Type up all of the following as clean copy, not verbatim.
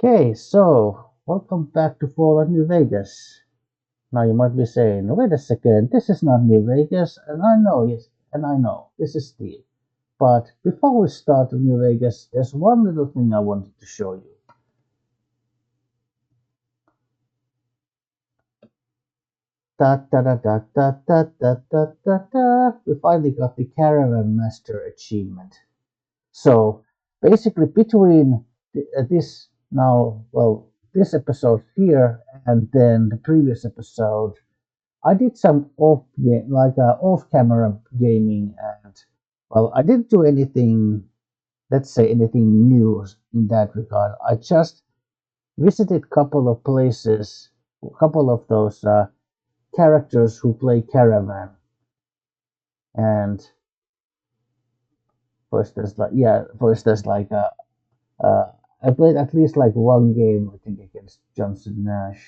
Okay, so welcome back to Fallout New Vegas. Now you might be saying, wait a second, this is not New Vegas, and I know, yes, and I know, this is Steve. But before we start with New Vegas, there's one little thing I wanted to show you. Da da da da da da da da da da. We finally got the Caravan Master achievement. So basically, between this now, well, this episode here and then the previous episode, I did some off camera gaming, and well, I didn't do anything, let's say anything new in that regard. I just visited a couple of places, a couple of those characters who play Caravan, and first there's I played at least like one game I think against Johnson Nash,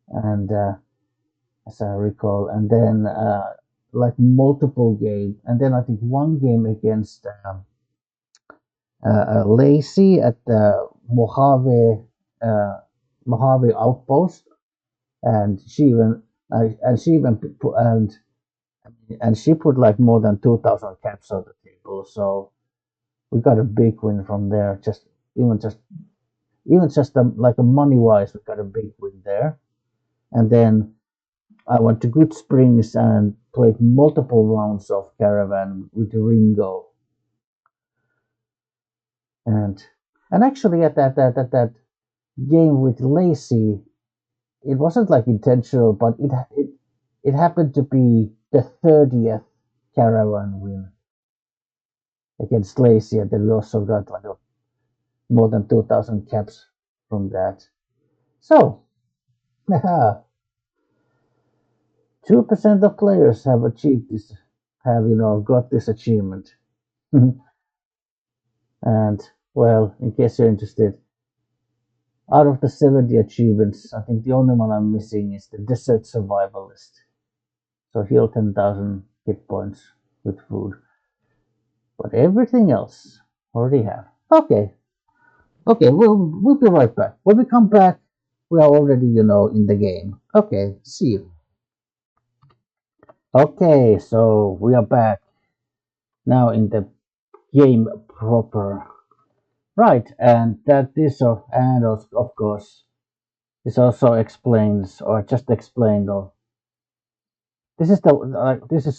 and as I recall, and then like multiple games, and then I think one game against Lacey at the uh, Mojave outpost, and she even and she put like more than 2,000 caps on the table, so we got a big win from there. Even just like a money wise, we got a big win there, and then I went to Good Springs and played multiple rounds of Caravan with Ringo, and actually at that game with Lacey, it wasn't like intentional, but it happened to be the 30th Caravan win against Lacey, and then we also got like more than 2,000 caps from that. So, 2% of players have achieved this, have got this achievement. And well, in case you're interested, out of the 70 achievements, I think the only one I'm missing is the Desert Survivalist. So heal 10,000 hit points with food. But everything else already have. Okay. Okay, we'll be right back. When we come back, we are already, in the game. Okay, see you. Okay, so we are back now in the game proper. Right, and that this and of course this also explains, or just explained, or this is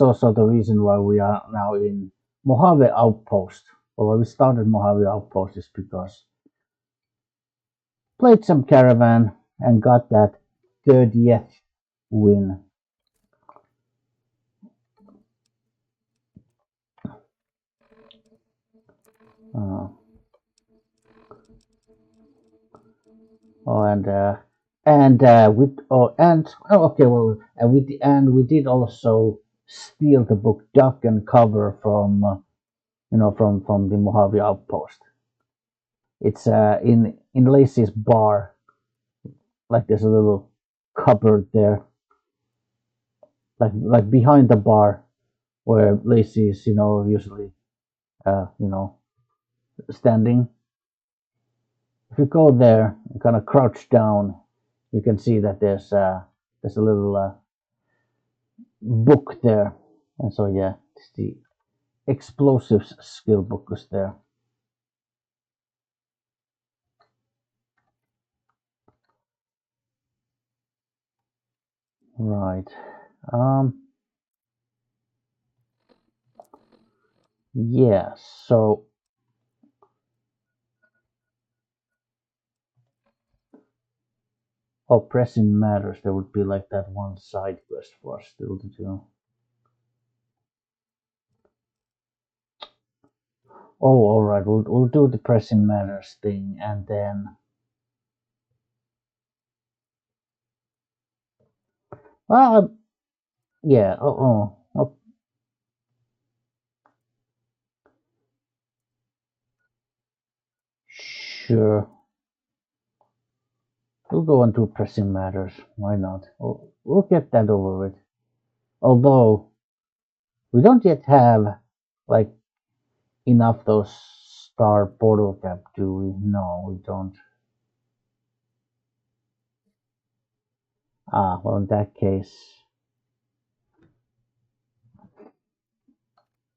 also the reason why we are now in Mojave Outpost, or why we started Mojave Outpost, is because played some Caravan and got that 30th win. Uh, oh, okay, well, and we did also steal the book Duck and Cover from from the Mojave Outpost. It's in Lacey's bar. Like there's a little cupboard there, like behind the bar where Lacey is, usually standing. If you go there and kind of crouch down, you can see that there's a little book there, and so yeah, it's the explosives skill book is there. Right. Um. Yeah. So oh, pressing matters. There would be like that one side quest for us still to do. Oh, all right. We'll do the pressing matters thing, and then uh yeah. Oh, sure. We'll go on to pressing matters. Why not? We'll get that over with. Although we don't yet have like enough those star portal cap, do we? No, we don't. Well, in that case,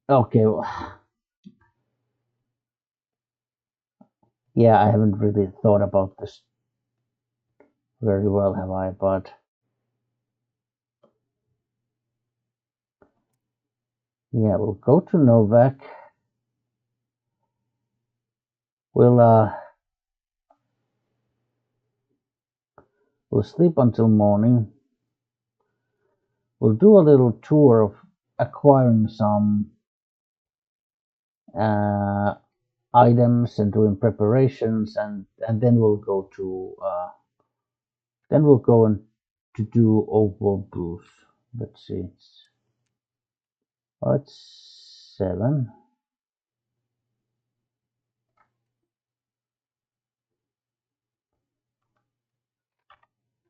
okay. Well, yeah, I haven't really thought about this very well, have I? But yeah, we'll go to Novak. We'll we'll sleep until morning. We'll do a little tour of acquiring some items and doing preparations, and then we'll go and to do Opal Blues. Let's see. It's 7.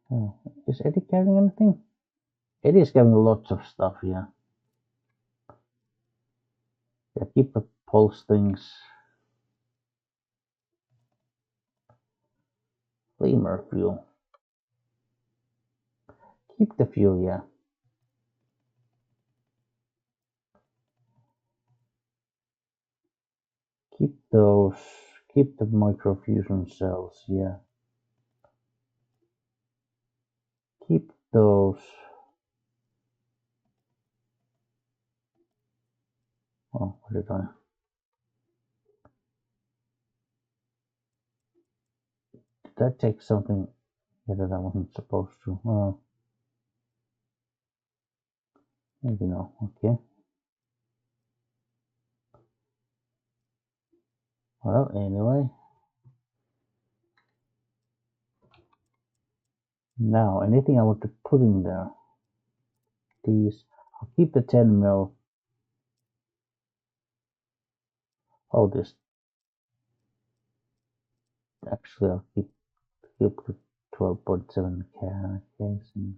Oh, is Eddie carrying anything? Eddie is carrying lots of stuff here. Yeah, keep the pulse things. Flamer fuel. Keep the fuel, yeah. Keep those. Keep the microfusion cells, yeah. Keep those. Oh, what did I? Did I take something that I wasn't supposed to? Oh, maybe no. Okay. Well, anyway. Now, anything I want to put in there? These. I'll keep the 10 mil. Oh, this. Actually, I'll keep the 12.7 casings.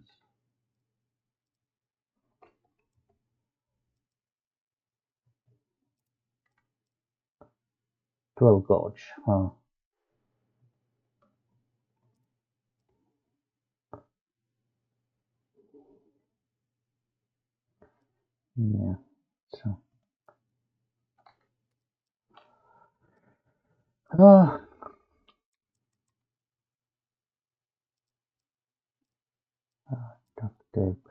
12 gauge. Huh. Yeah. So. Ah. Duct tape.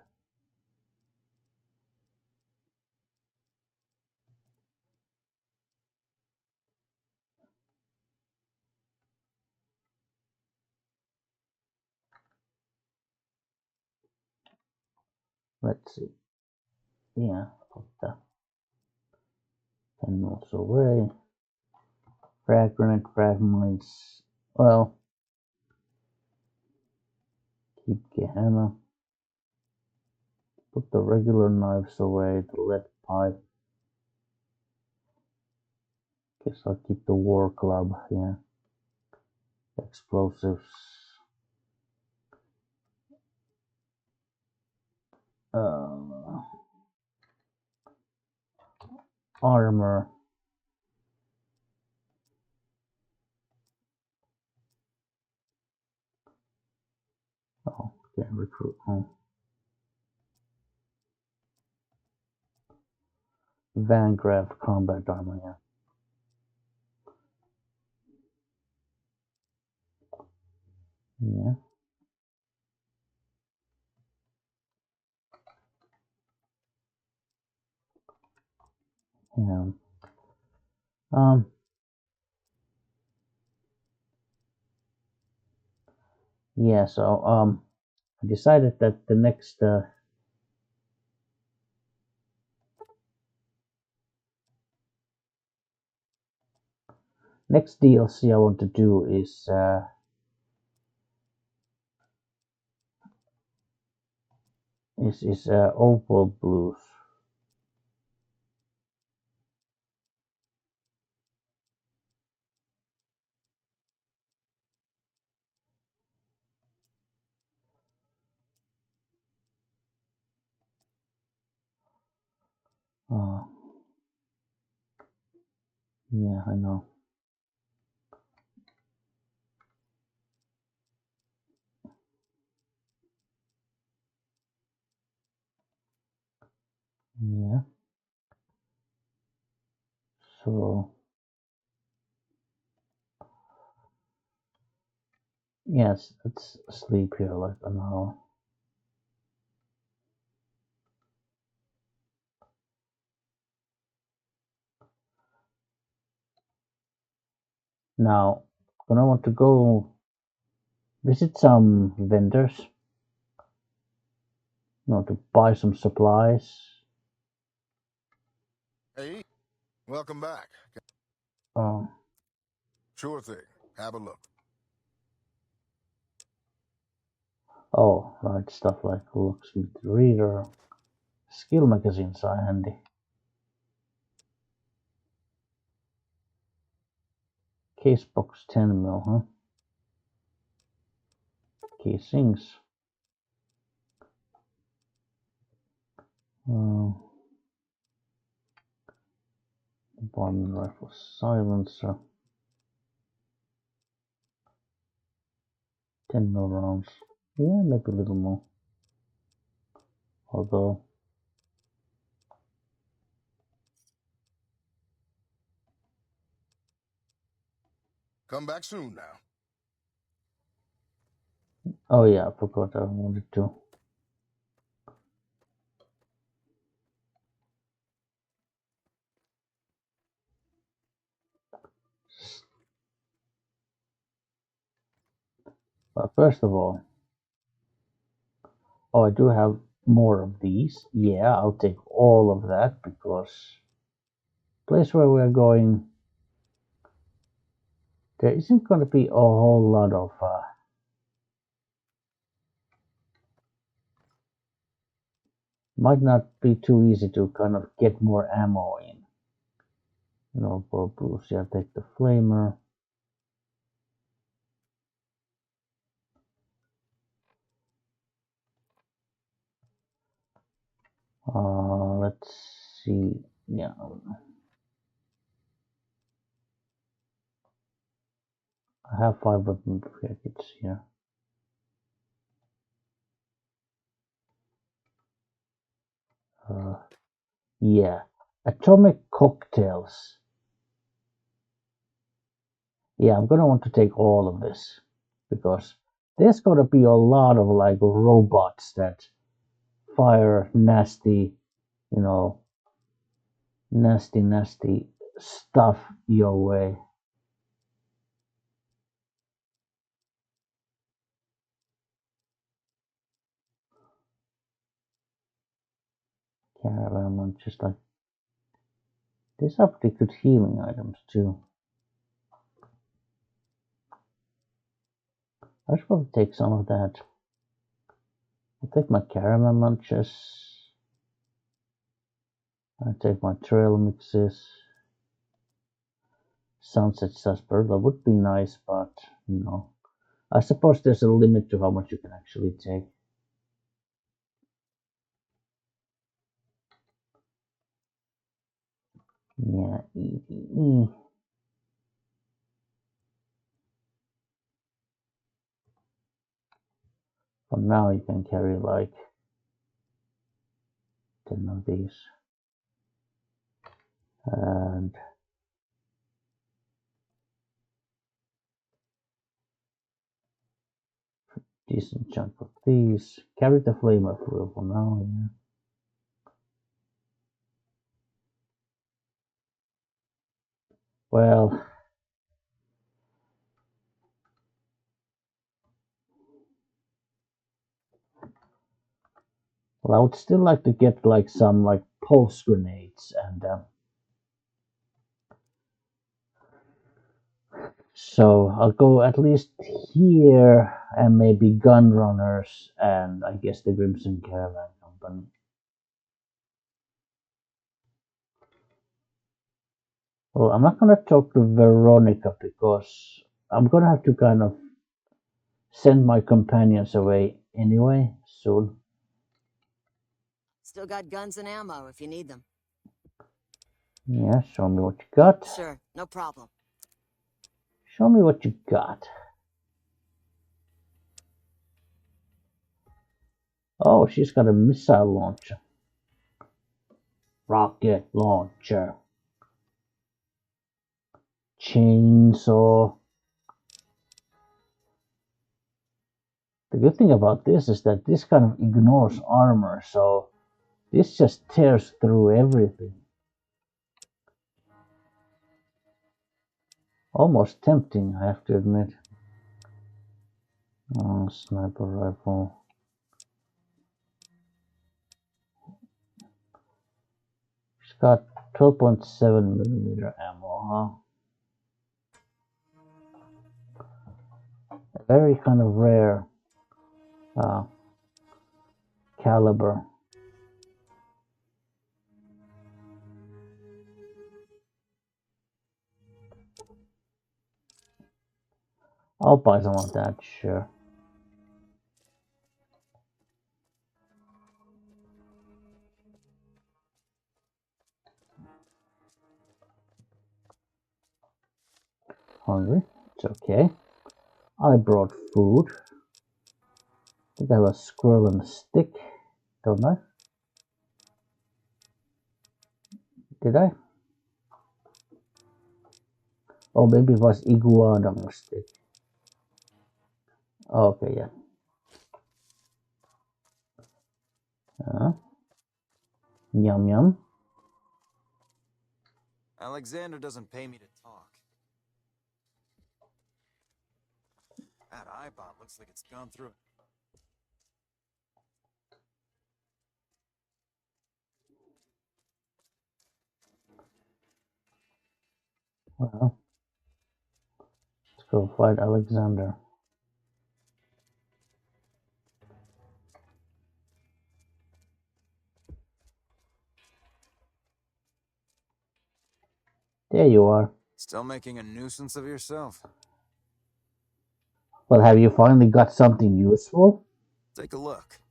Let's see. Yeah, put the 10 mils away. Frag grenade fragments. Well, keep the hammer. Put the regular knives away. The lead pipe. Guess I'll keep the war club. Yeah. Explosives. Armor. Oh, can't recruit. Vanguard combat armor. Yeah. Yeah. Yeah. Yeah. So I decided that the next next DLC I want to do is Opal Blues. Yeah, I know. So yes, let's sleep here like an hour. Now, gonna want to go visit some vendors, to buy some supplies. Hey, welcome back. Oh, Sure thing. Have a look. right, stuff like locksmith reader, skill magazines are handy. Case box 10mm, huh? Casings. One rifle silencer. 10mm rounds. Yeah, maybe a little more. Although, Come back soon now. oh yeah, I forgot I wanted to. But first of all, I do have more of these. Yeah, I'll take all of that because place where we're going, there isn't going to be a whole lot of might not be too easy to kind of get more ammo in. For Bruce, yeah, take the flamer. Let's see. Yeah, I have 5 weapon packets here. Yeah, atomic cocktails. Yeah, I'm gonna want to take all of this because there's gonna be a lot of like robots that fire nasty, nasty stuff your way. Caravan, just like these are pretty good healing items too. I should probably take some of that. I'll take my caramel munches. I'll take my trail mixes. Sunset sarsaparilla that would be nice, but I suppose there's a limit to how much you can actually take. Yeah. For now, you can carry like 10 of these. And decent chunk of these. Carry the flamer for now, yeah. Well, I would still like to get like some like pulse grenades and so I'll go at least here and maybe gun runners and I guess the Crimson Caravan Company. Well, I'm not gonna talk to Veronica because I'm gonna have to kind of send my companions away anyway soon. Still got guns and ammo if you need them. Yeah, show me what you got. Sure, no problem. Show me what you got. Oh, she's got a missile launcher. Rocket launcher. chainsaw. The good thing about this is that this kind of ignores armor, so this just tears through everything. Almost tempting, I have to admit. Oh, sniper rifle. It's got 12.7mm ammo, huh? A very kind of rare caliber. I'll buy some of that, sure. Hungry? It's okay. I brought food. I think I have a squirrel and a stick, don't I? Did I? Oh, maybe it was iguana on a stick. Oh, okay, yeah. Yum yum. Alexander doesn't pay me to talk. That eyebot looks like it's gone through it. Well, let's go fight Alexander. There you are. Still making a nuisance of yourself? Well, have you finally got something useful? Take a look.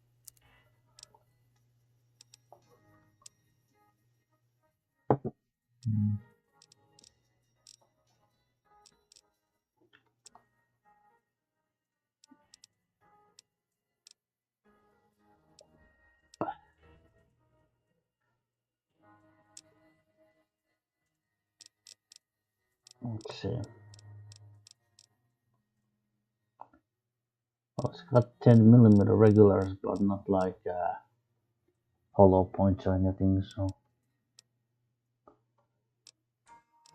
Let's see. Well, it's got 10mm regulars, but not like hollow points or anything, so.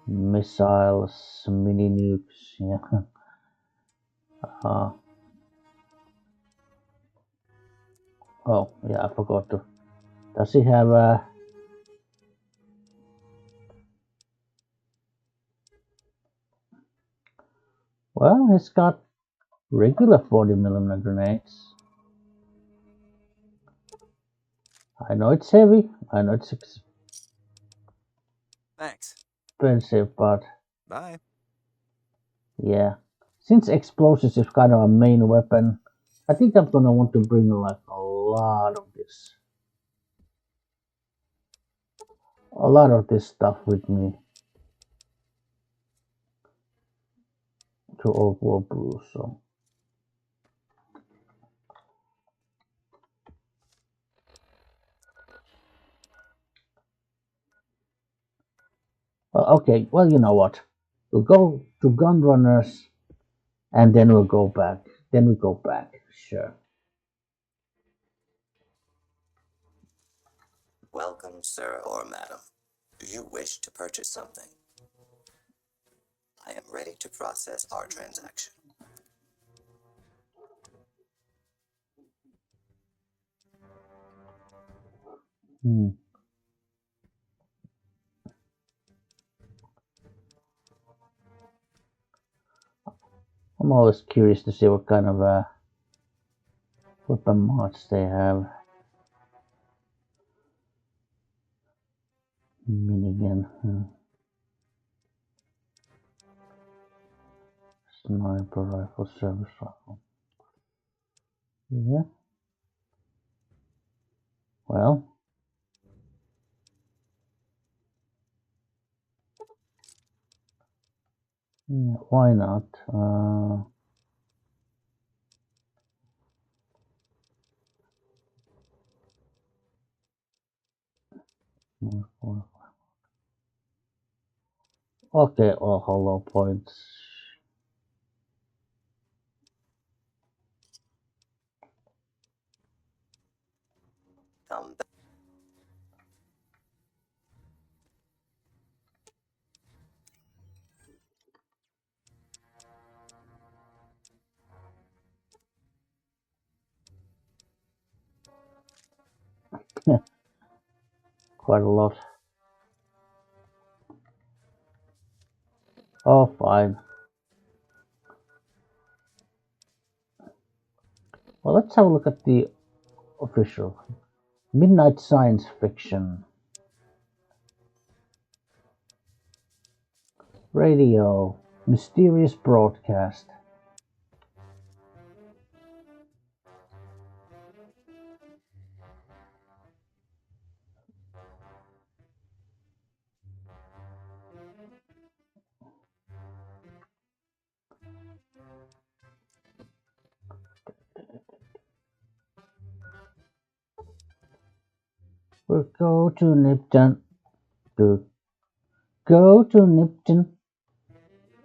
Missiles, mini nukes, yeah. Oh, yeah, I forgot to. Does he have a. Well, he's got regular 40mm grenades. I know it's heavy, I know it's Thanks. expensive, but Bye. yeah. Since explosives is kind of a main weapon, I think I'm gonna want to bring like a lot of this. A lot of this stuff with me to Old War Blue, so. Well, okay, well, you know what? We'll go to gun runners and then we'll go back. Then we go back, sure. Welcome, sir or madam. Do you wish to purchase something? I am ready to process our transaction. I'm always curious to see what kind of weapon mods they have. Minigun. Sniper rifle, service rifle. Yeah. Well. Yeah, why not? Okay, all hollow points. Come back. Quite a lot. Oh, fine. Well, let's have a look at the official. Midnight Science Fiction. Radio. Mysterious Broadcast. We'll go to Nipton. To go to Nipton.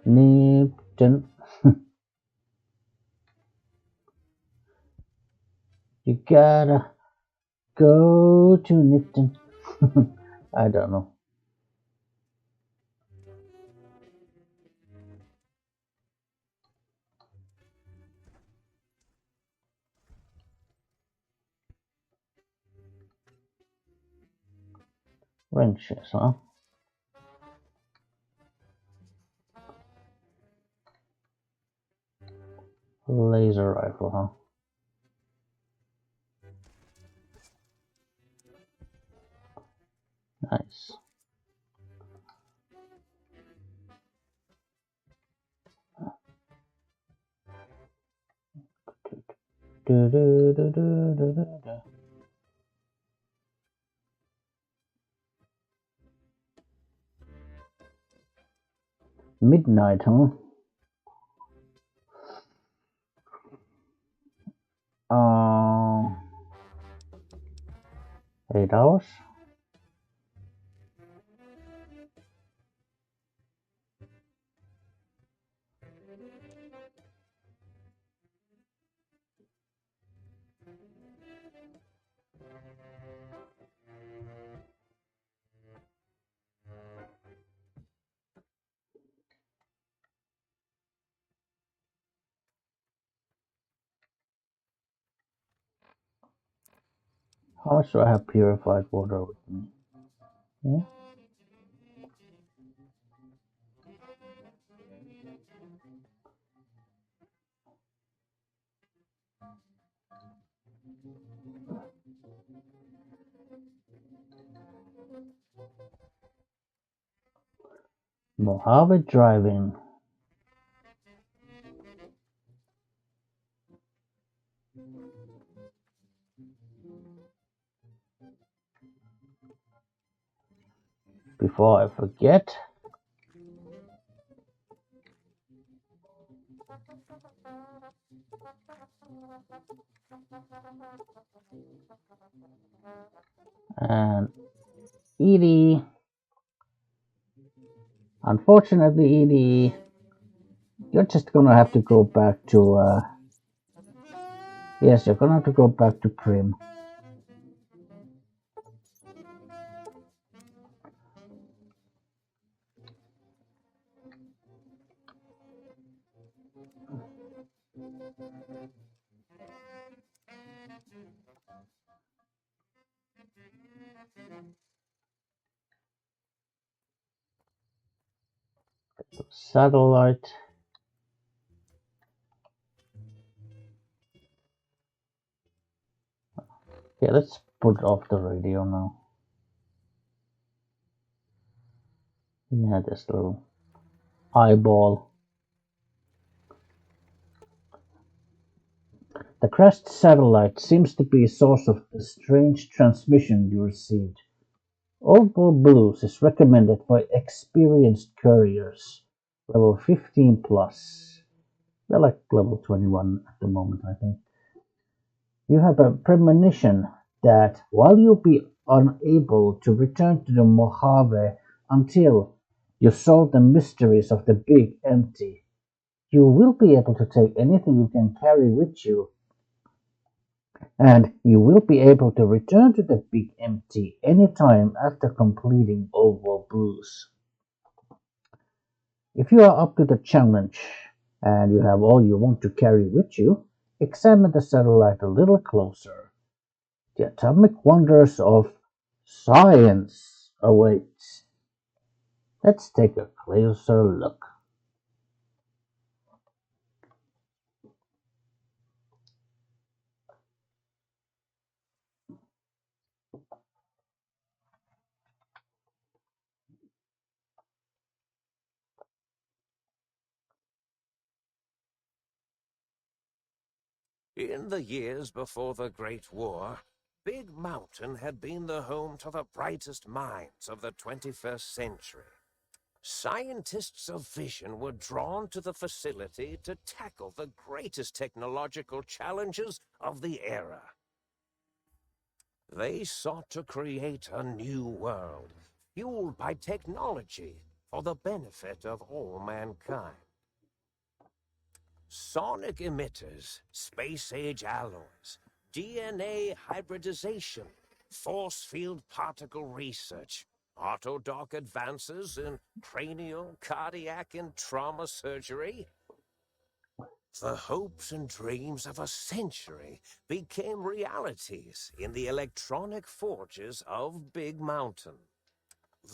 Nipton. You gotta go to Nipton. I don't know. Wrenches, huh? Laser rifle, huh? Nice. Do, do, do, do, do, do, do. Midnight, huh? 8 hours? How much do I have purified water with me? Yeah. Mojave driving. Before I forget. And Edie. Unfortunately, Edie, you're just gonna have to go back to, yes, you're gonna have to go back to Prim. Satellite. Okay, let's put off the radio now. Yeah, this little eyeball. The crashed satellite seems to be a source of the strange transmission you received. Old Gold Blues is recommended by experienced couriers. Level 15 plus. They're like level 21 at the moment, I think. You have a premonition that while you'll be unable to return to the Mojave until You solve the mysteries of the Big Empty. You will be able to take anything you can carry with you, and you will be able to return to the Big Empty anytime after completing Oval Blues. If you are up to the challenge and you have all you want to carry with you, examine the satellite a little closer. The atomic wonders of science await. Let's take a closer look. In the years before the Great War, Big Mountain had been the home to the brightest minds of the 21st century. Scientists of vision were drawn to the facility to tackle the greatest technological challenges of the era. They sought to create a new world, fueled by technology for the benefit of all mankind. Sonic emitters, space-age alloys, DNA hybridization, force field particle research, autodoc advances in cranial, cardiac, and trauma surgery. The hopes and dreams of a century became realities in the electronic forges of Big Mountain.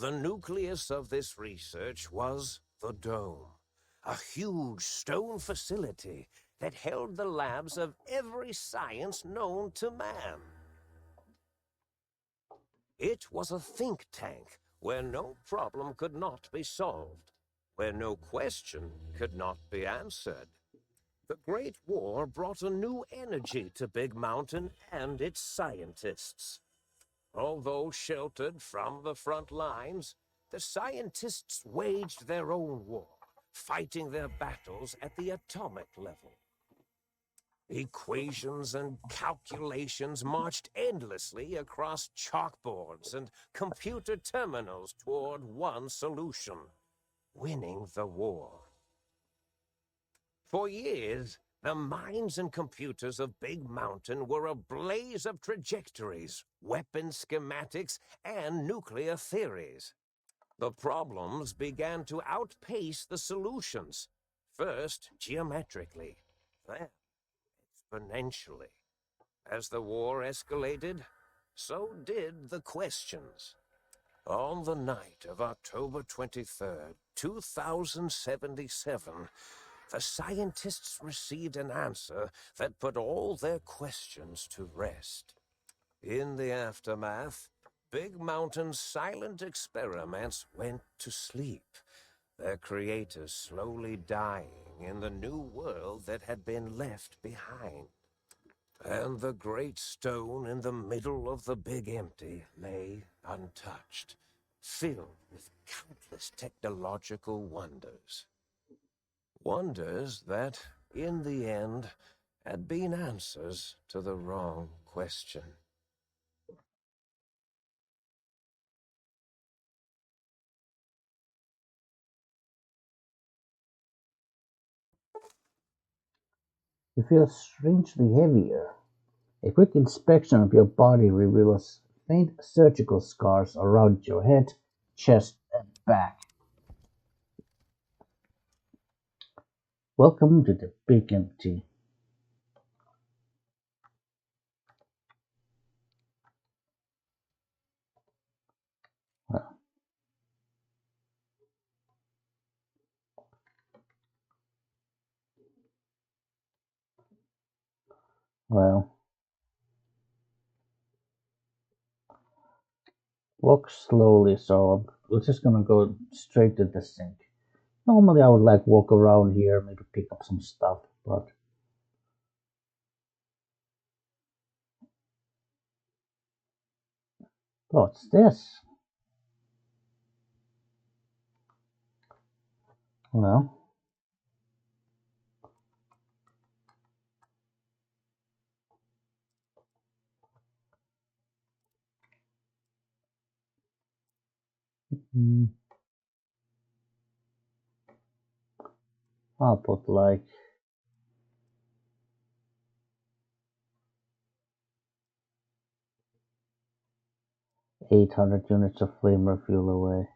The nucleus of this research was the Dome, a huge stone facility that held the labs of every science known to man. It was a think tank where no problem could not be solved, where no question could not be answered. The Great War brought a new energy to Big Mountain and its scientists. Although sheltered from the front lines, the scientists waged their own war, fighting their battles at the atomic level. Equations and calculations marched endlessly across chalkboards and computer terminals toward one solution: winning the war. For years, the minds and computers of Big Mountain were a blaze of trajectories, weapon schematics, and nuclear theories. The problems began to outpace the solutions, first geometrically, then exponentially. As the war escalated, so did the questions. On the night of October 23rd, 2077, the scientists received an answer that put all their questions to rest. In the aftermath, Big Mountain's silent experiments went to sleep, their creators slowly dying in the new world that had been left behind. And the great stone in the middle of the Big Empty lay untouched, filled with countless technological wonders. Wonders that, in the end, had been answers to the wrong question. You feel strangely heavier. A quick inspection of your body reveals faint surgical scars around your head, chest, and back. Welcome to the Big Empty. Well, well, walk slowly, so we're just gonna go straight to the sink. Normally I would like walk around here, maybe pick up some stuff, but what's this? Well, mm, I'll put like 800 units of flamer fuel away.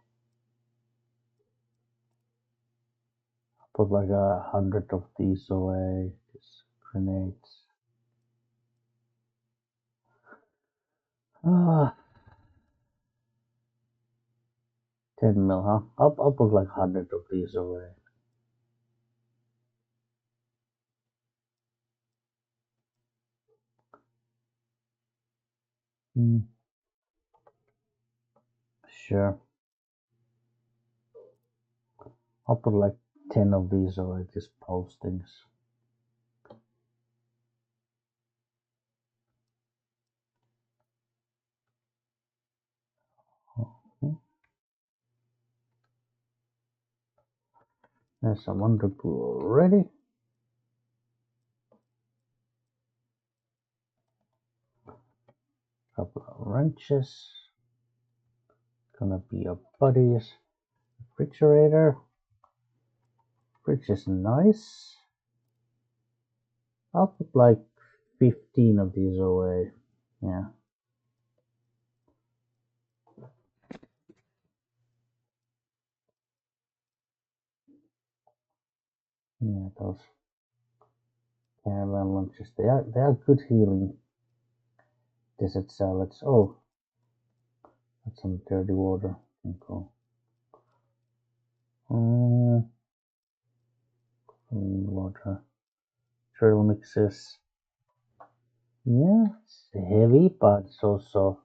I'll put like 100 of these away. These grenades. 10 mil, huh? I'll put like 100 of these away. Sure. I'll put like 10 of these away, these postings. There's some underglue already. Couple of wrenches. Gonna be your buddies. Refrigerator. Fridge is nice. I'll put like 15 of these away. Yeah. Yeah, those caravan lunches. They are good healing. Desert salads. Oh, that's some dirty water. Cool. Clean water. Trail mixes. Yeah, it's heavy, but it's also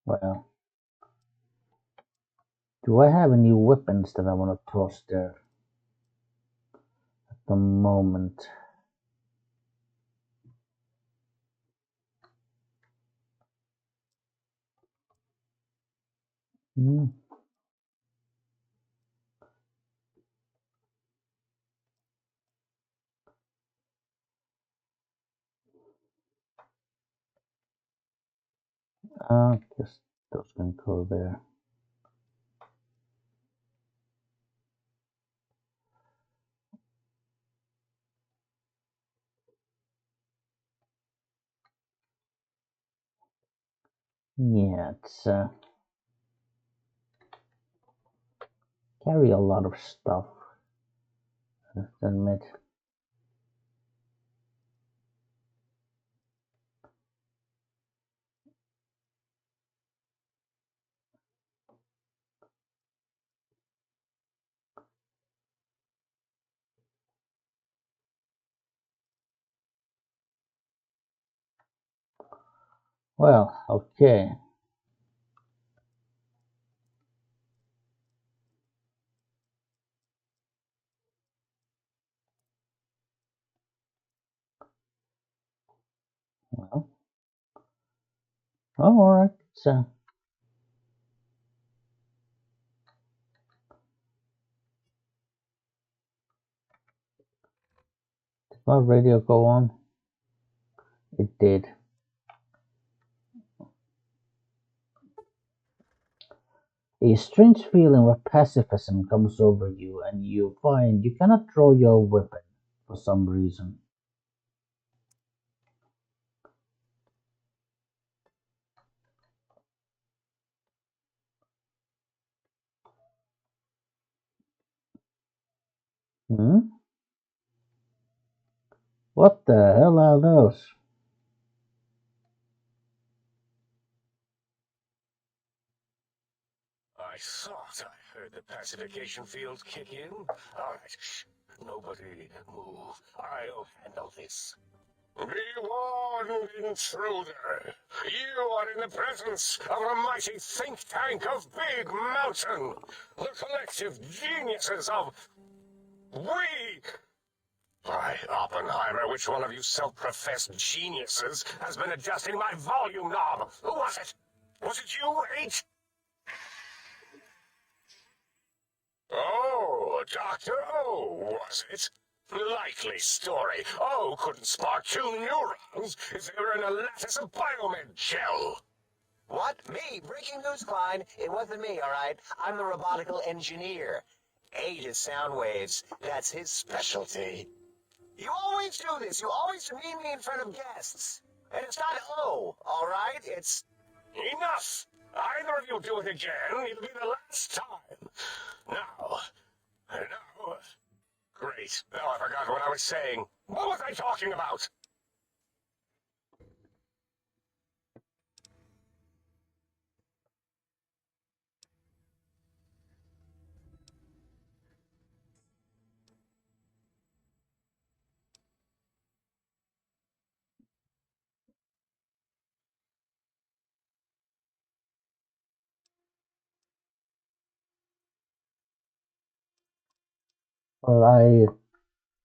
well. Do I have any weapons that I want to toss there at the moment? Guess those can go there. Yeah, it's carry a lot of stuff. I have to admit. Well, okay. Well, all right. So did my radio go on? It did. A strange feeling of pacifism comes over you, and you find you cannot draw your weapon for some reason. What the hell are those? I thought I heard the pacification field kick in. All right, shh. Nobody move. I'll handle this. Be warned, intruder. You are in the presence of a mighty think tank of Big Mountain. The collective geniuses of we. By Oppenheimer, which one of you self-professed geniuses has been adjusting my volume knob? Who was it? Was it you, H? Oh, Oh, Dr. O, was it? Likely story. O couldn't spark 2 neurons if they were in a lattice of biomed gel. What? Me? Breaking news, Klein. It wasn't me, all right? I'm the robotical engineer. A to sound waves. That's his specialty. You always do this. You always demean me in front of guests. And it's not O, all right? It's... Enough! Either of you do it again, it'll be the last time. Now... Great. Now I forgot what I was saying. What was I talking about? Well, I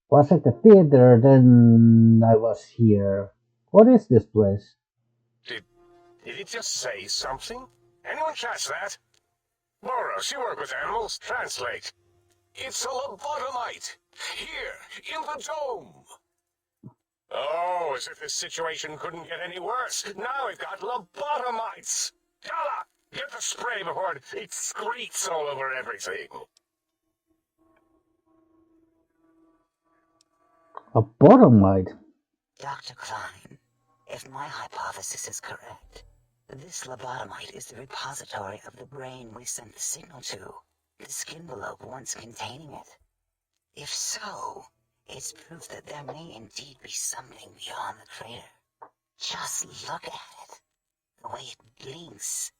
was at the theater, then I was here. What is this place? Did it just say something? Anyone catch that? Boros, you work with animals. Translate. It's a lobotomite. Here, in the dome. Oh, as if this situation couldn't get any worse. Now we've got lobotomites. Gala, get the spray before it excretes all over everything. A bottomite? Dr. Klein, if my hypothesis is correct, this lobotomite is the repository of the brain we sent the signal to, the skin envelope once containing it. If so, it's proof that there may indeed be something beyond the crater. Just look at it. The way it blinks.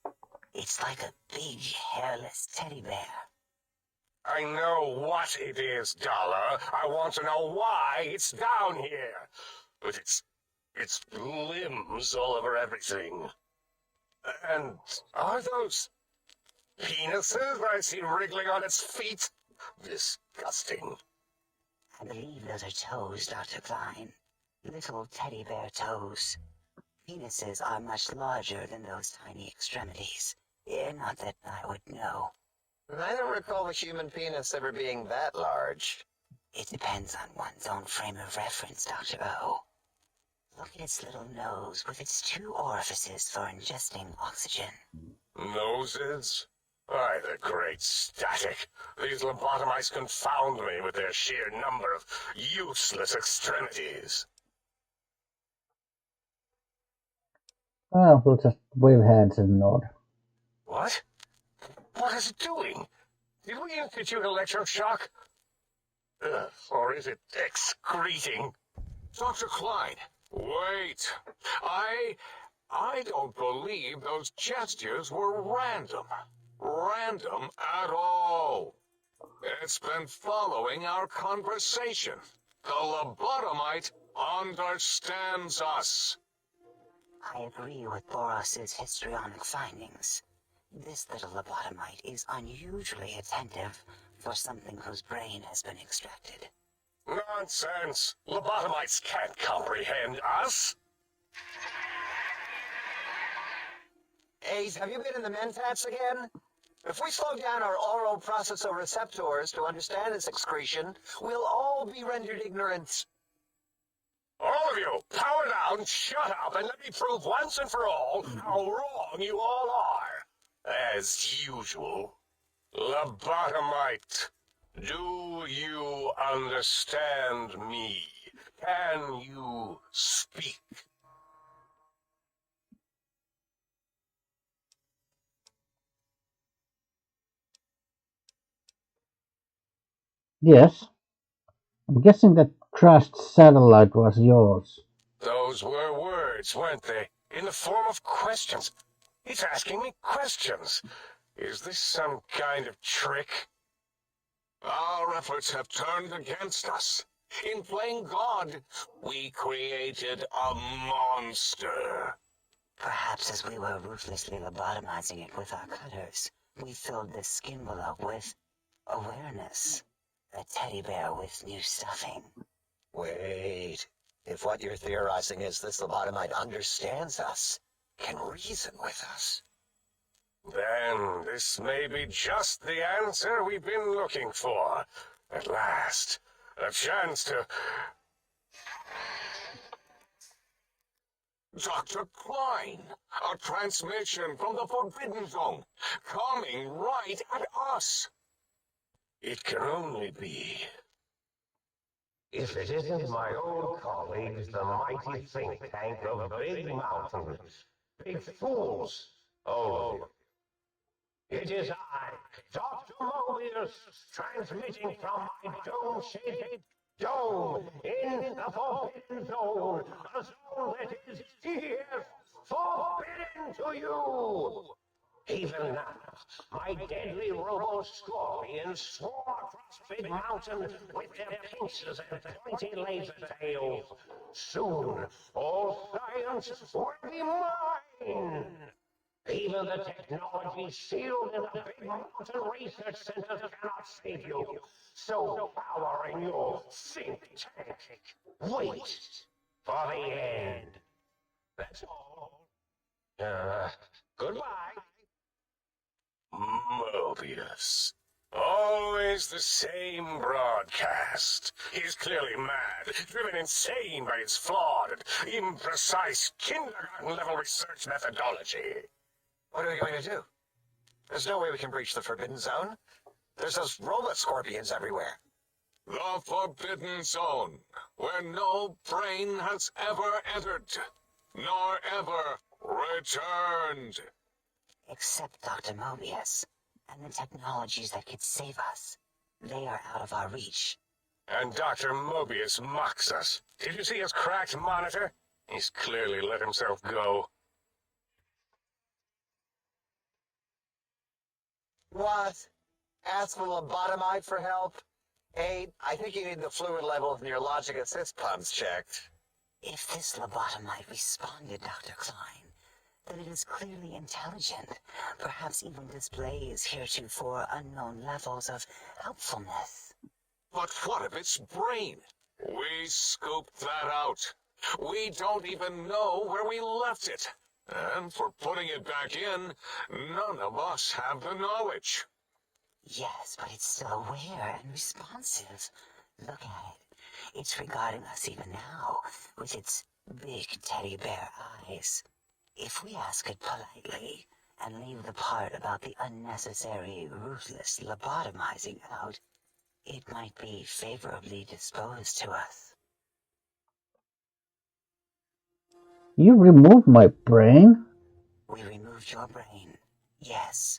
It's like a big, hairless teddy bear. I know what it is, Dollar. I want to know why it's down here. With its limbs all over everything. And are those penises I see wriggling on its feet? Disgusting. I believe those are toes, Dr. Klein. Little teddy bear toes. Penises are much larger than those tiny extremities. Not that I would know. I don't recall the human penis ever being that large. It depends on one's own frame of reference, Dr. O. Look at its little nose with its 2 orifices for ingesting oxygen. Noses? Why, the great static. These lobotomites confound me with their sheer number of useless extremities. Well, we'll just wave hands and nod. What? What is it doing? Did we institute electroshock? Or is it excreting? Dr. Klein, wait. I don't believe those gestures were random. Random at all. It's been following our conversation. The lobotomite understands us. I agree with Boros's histrionic findings. This little lobotomite is unusually attentive for something whose brain has been extracted. Nonsense! Lobotomites can't comprehend us! Ace, have you been in the mentats again? If we slow down our oral processoreceptors to understand its excretion, we'll all be rendered ignorant. All of you, power down, shut up, and let me prove once and for all how wrong you all are. As usual. Lobotomite, do you understand me? Can you speak? Yes. I'm guessing that crashed satellite was yours. Those were words, weren't they? In the form of questions. He's asking me questions. Is this some kind of trick? Our efforts have turned against us. In playing God, we created a monster. Perhaps as we were ruthlessly lobotomizing it with our cutters, we filled this skin envelope with awareness. A teddy bear with new stuffing. Wait. If what you're theorizing is this lobotomite understands us, can reason with us. Then this may be just the answer we've been looking for. At last, a chance to... Dr. Klein, a transmission from the Forbidden Zone, coming right at us. It can only be... If it isn't my old colleagues, the mighty think tank of Big Mountain. Big fools, all of you. It is I, Dr. Mobius, transmitting from my dome-shaded dome in the Forbidden Zone, a zone that is here, forbidden to you. Even now, my deadly robo-scorpions swarm across Big Mountain with their pincers and pointy laser tails. Soon, all science will be mine. Even the technology sealed in the Big Mountain Research Centers cannot save you. So powering your think tank. Wait for the end. That's all. Goodbye. Mobius. Always the same broadcast. He's clearly mad, driven insane by his flawed and imprecise kindergarten-level research methodology. What are we going to do? There's no way we can breach the Forbidden Zone. There's those robot scorpions everywhere. The Forbidden Zone, where no brain has ever entered, nor ever returned. Except Dr. Mobius and the technologies that could save us. They are out of our reach. And Dr. Mobius mocks us. Did you see his cracked monitor? He's clearly let himself go. What? Ask the lobotomite for help? Hey, I think you need the fluid levels in your logic assist pumps checked. If this lobotomite responded, Dr. Klein, then it is clearly intelligent, perhaps even displays heretofore unknown levels of helpfulness. But what of its brain? We scooped that out. We don't even know where we left it. And for putting it back in, none of us have the knowledge. Yes, but it's still aware and responsive. Look at it. It's regarding us even now, with its big teddy bear eyes. If we ask it politely, and leave the part about the unnecessary, ruthless lobotomizing out, it might be favorably disposed to us. You removed my brain? We removed your brain, yes.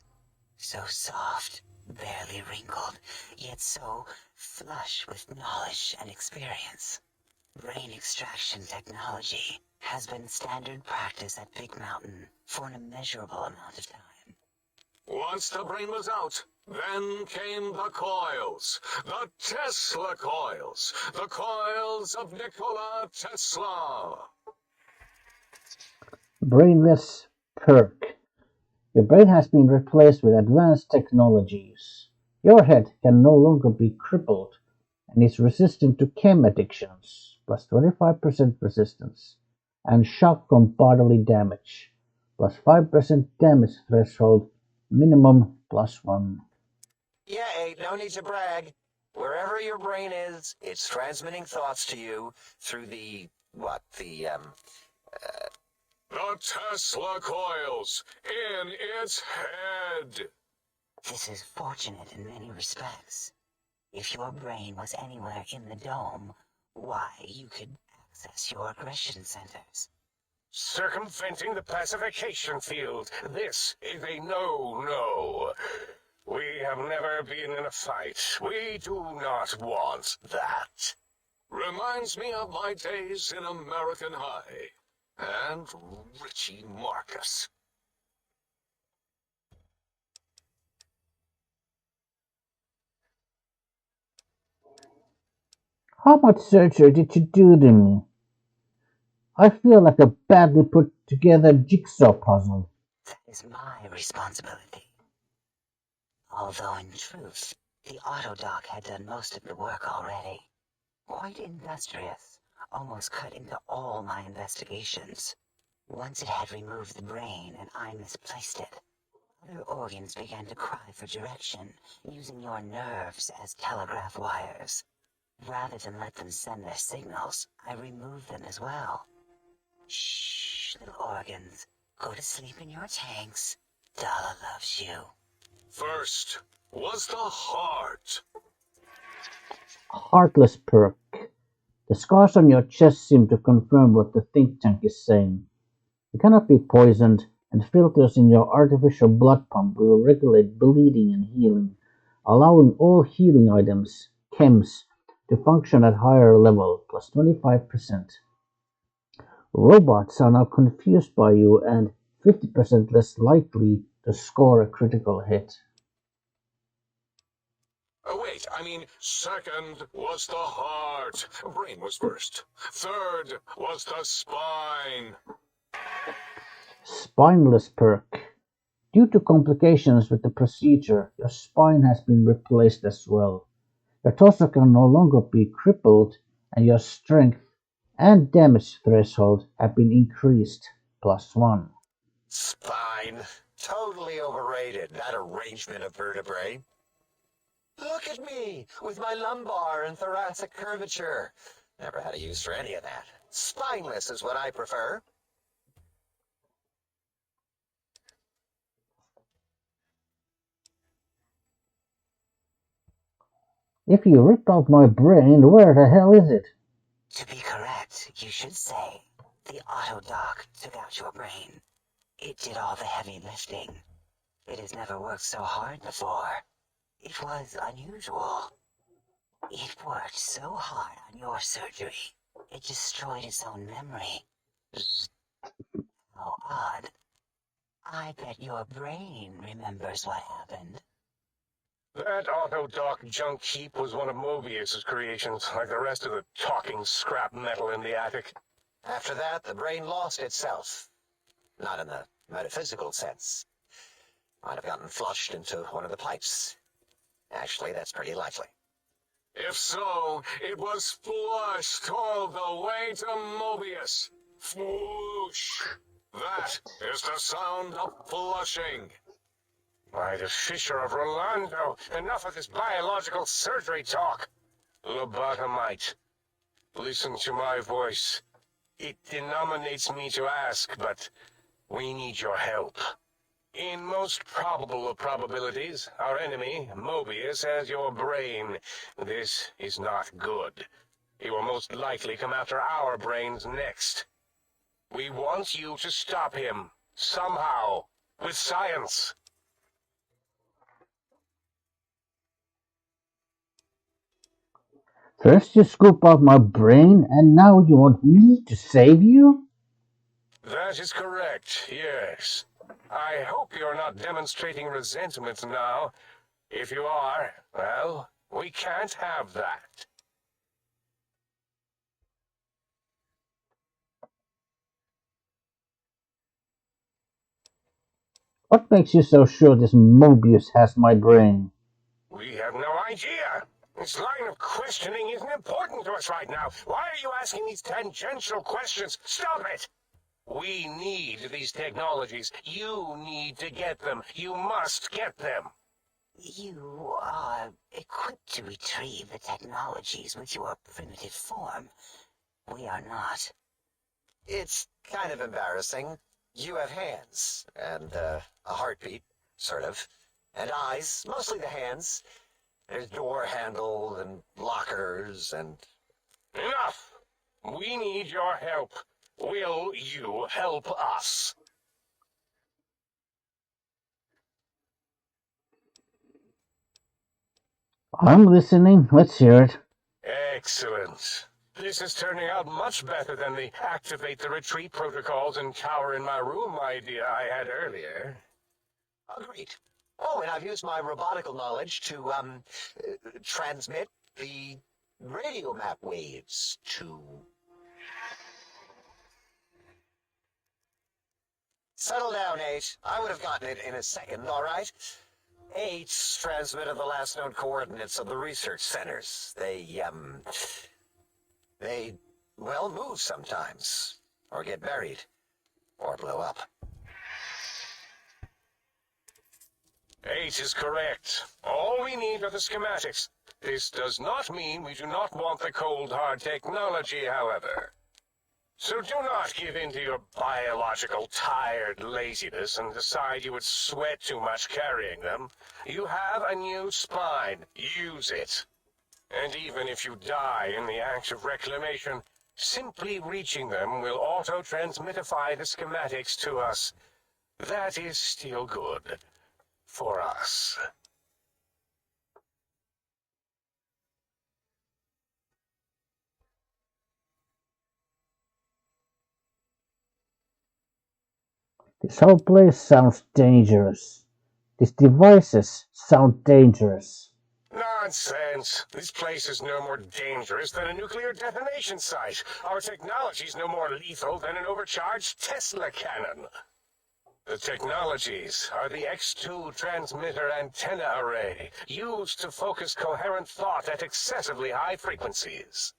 So soft, barely wrinkled, yet so flush with knowledge and experience. Brain extraction technology has been standard practice at Big Mountain for an immeasurable amount of time. Once the brain was out, then came the coils. The Tesla coils. The coils of Nikola Tesla. Brainless perk. Your brain has been replaced with advanced technologies. Your head can no longer be crippled and is resistant to chem addictions, plus 25% resistance, and shock from bodily damage, plus 5% damage threshold, minimum plus 1. Yeah, ain't no need to brag. Wherever your brain is, it's transmitting thoughts to you through the Tesla coils in its head. This is fortunate in many respects. If your brain was anywhere in the dome, why, you could access your aggression centers. Circumventing the pacification field. This is a no-no. We have never been in a fight. We do not want that. Reminds me of my days in American High. And Richie Marcus. How much surgery did you do to me? I feel like a badly put together jigsaw puzzle. That is my responsibility. Although in truth, the autodoc had done most of the work already. Quite industrious, almost cut into all my investigations. Once it had removed the brain and I misplaced it, Her organs began to cry for direction, using your nerves as telegraph wires. Rather than let them send their signals, I removed them as well. Shh, little organs. Go to sleep in your tanks. Dala loves you. First was the heart. Heartless perk. The scars on your chest seem to confirm what the think tank is saying. You cannot be poisoned, and filters in your artificial blood pump will regulate bleeding and healing, allowing all healing items, chems, to function at higher level, plus 25%. Robots are now confused by you and 50% less likely to score a critical hit. Oh, wait, I mean, second was the heart. Brain was first. Third was the spine. Spineless perk. Due to complications with the procedure, your spine has been replaced as well. Your torso can no longer be crippled, and your strength and damage threshold have been increased, +1. Spine. Totally overrated, that arrangement of vertebrae. Look at me, with my lumbar and thoracic curvature. Never had a use for any of that. Spineless is what I prefer. If you ripped out my brain, where the hell is it? To be correct, you should say, the Autodoc took out your brain. It did all the heavy lifting. It has never worked so hard before. It was unusual. It worked so hard on your surgery, it destroyed its own memory. How odd. I bet your brain remembers what happened. That Autodoc junk heap was one of Mobius's creations, like the rest of the talking scrap metal in the attic. After that, the brain lost itself. Not in the metaphysical sense. Might have gotten flushed into one of the pipes. Actually, that's pretty likely. If so, it was flushed all the way to Mobius. Flush. That is the sound of flushing. By the Fisher of Rolando, enough of this biological surgery talk. Lobotomite, listen to my voice. It denominates me to ask, but we need your help. In most probable of probabilities, our enemy, Mobius, has your brain. This is not good. He will most likely come after our brains next. We want you to stop him, somehow, with science. First you scoop out my brain, and now you want me to save you? That is correct, yes. I hope you're not demonstrating resentment now. If you are, well, we can't have that. What makes you so sure this Mobius has my brain? We have no idea. This line of questioning isn't important to us right now. Why are you asking these tangential questions? Stop it! We need these technologies. You need to get them. You must get them. You are equipped to retrieve the technologies with your primitive form. We are not. It's kind of embarrassing. You have hands, and a heartbeat, sort of, and eyes, mostly the hands. There's door handles and lockers and... Enough! We need your help. Will you help us? I'm listening. Let's hear it. Excellent. This is turning out much better than the activate the retreat protocols and cower in my room idea I had earlier. Agreed. Oh, and I've used my robotical knowledge to, transmit the radio map waves to... Settle down, 8. I would have gotten it in a second, all right? 8's transmitted the last known coordinates of the research centers. They, well, move sometimes, or get buried, or blow up. 8 is correct. All we need are the schematics. This does not mean we do not want the cold hard technology, however. So do not give in to your biological tired laziness and decide you would sweat too much carrying them. You have a new spine. Use it. And even if you die in the act of reclamation, simply reaching them will auto-transmitify the schematics to us. That is still good. For us. This whole place sounds dangerous. These devices sound dangerous. Nonsense. This place is no more dangerous than a nuclear detonation site. Our technology's no more lethal than an overcharged Tesla cannon. The technologies are the X2 transmitter antenna array, used to focus coherent thought at excessively high frequencies.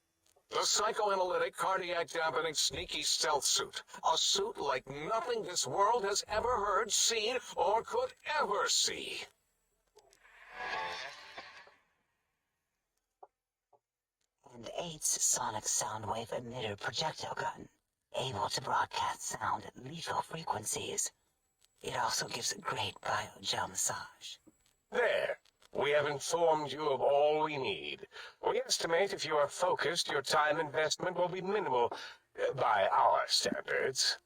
The psychoanalytic, cardiac dampening, sneaky stealth suit. A suit like nothing this world has ever heard, seen, or could ever see. And 8's sonic sound wave emitter projectile gun, able to broadcast sound at lethal frequencies. It also gives a great biogel massage. There. We have informed you of all we need. We estimate if you are focused, your time investment will be minimal, by our standards.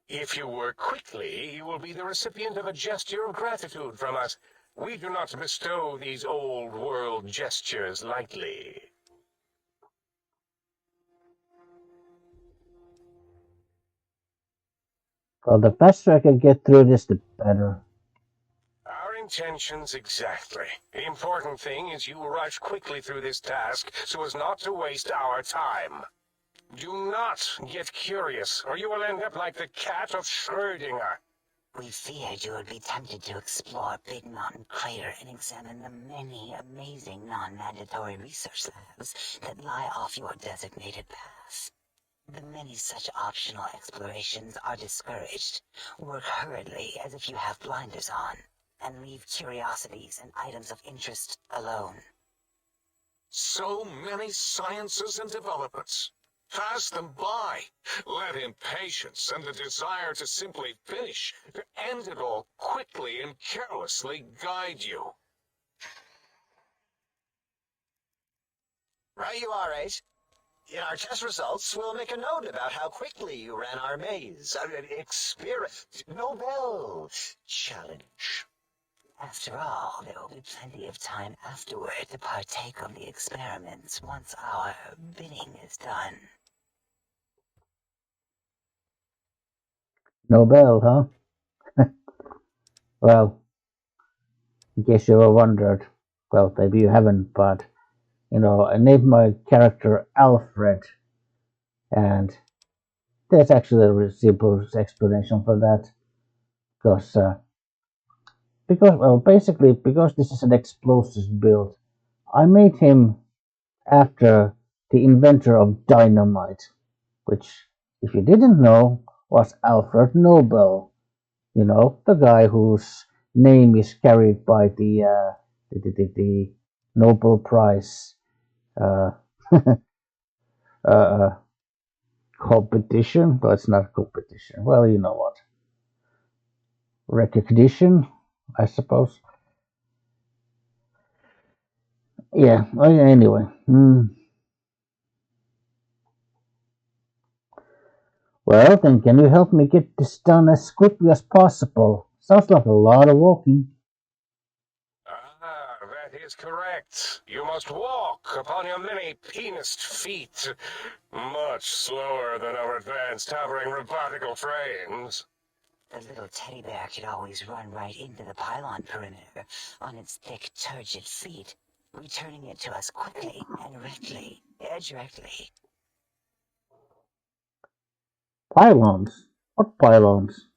If you work quickly, you will be the recipient of a gesture of gratitude from us. We do not bestow these old-world gestures lightly. Well, the faster I can get through this, the better. Our intentions exactly. The important thing is you rush quickly through this task so as not to waste our time. Do not get curious, or you will end up like the cat of Schrödinger. We feared you would be tempted to explore Big Mountain Crater and examine the many amazing non-mandatory research labs that lie off your designated path. The many such optional explorations are discouraged. Work hurriedly as if you have blinders on, and leave curiosities and items of interest alone. So many sciences and developments. Pass them by. Let impatience and the desire to simply finish, to end it all quickly and carelessly guide you. Right you are, 8. In our test results, we'll make a note about how quickly you ran our maze. Nobel challenge. After all, there will be plenty of time afterward to partake of the experiments once our bidding is done. Nobel, huh? Well, in case you ever wondered, well, maybe you haven't, but, I named my character Alfred, and there's actually a simple explanation for that, basically, because this is an explosives build, I made him after the inventor of dynamite, which, if you didn't know, was Alfred Nobel. The guy whose name is carried by the Nobel Prize uh, uh, competition, but it's not competition. Well, you know what? Recognition, I suppose. Yeah, anyway. Well, then can you help me get this done as quickly as possible? Sounds like a lot of walking. Ah, that is correct. You must walk upon your many penised feet, much slower than our advanced hovering robotical trains. The little teddy bear could always run right into the pylon perimeter on its thick, turgid feet, returning it to us quickly and directly. Pylons? What pylons?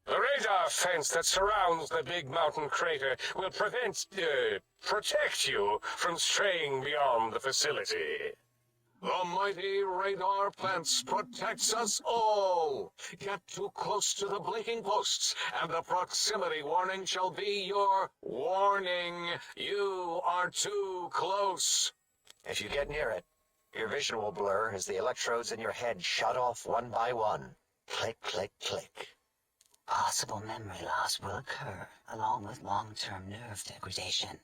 The radar fence that surrounds the Big Mountain Crater will protect you from straying beyond the facility. The mighty radar fence protects us all. Get too close to the blinking posts, and the proximity warning shall be your warning. You are too close. If you get near it, your vision will blur as the electrodes in your head shut off one by one. Click, click, click. Possible memory loss will occur, along with long-term nerve degradation.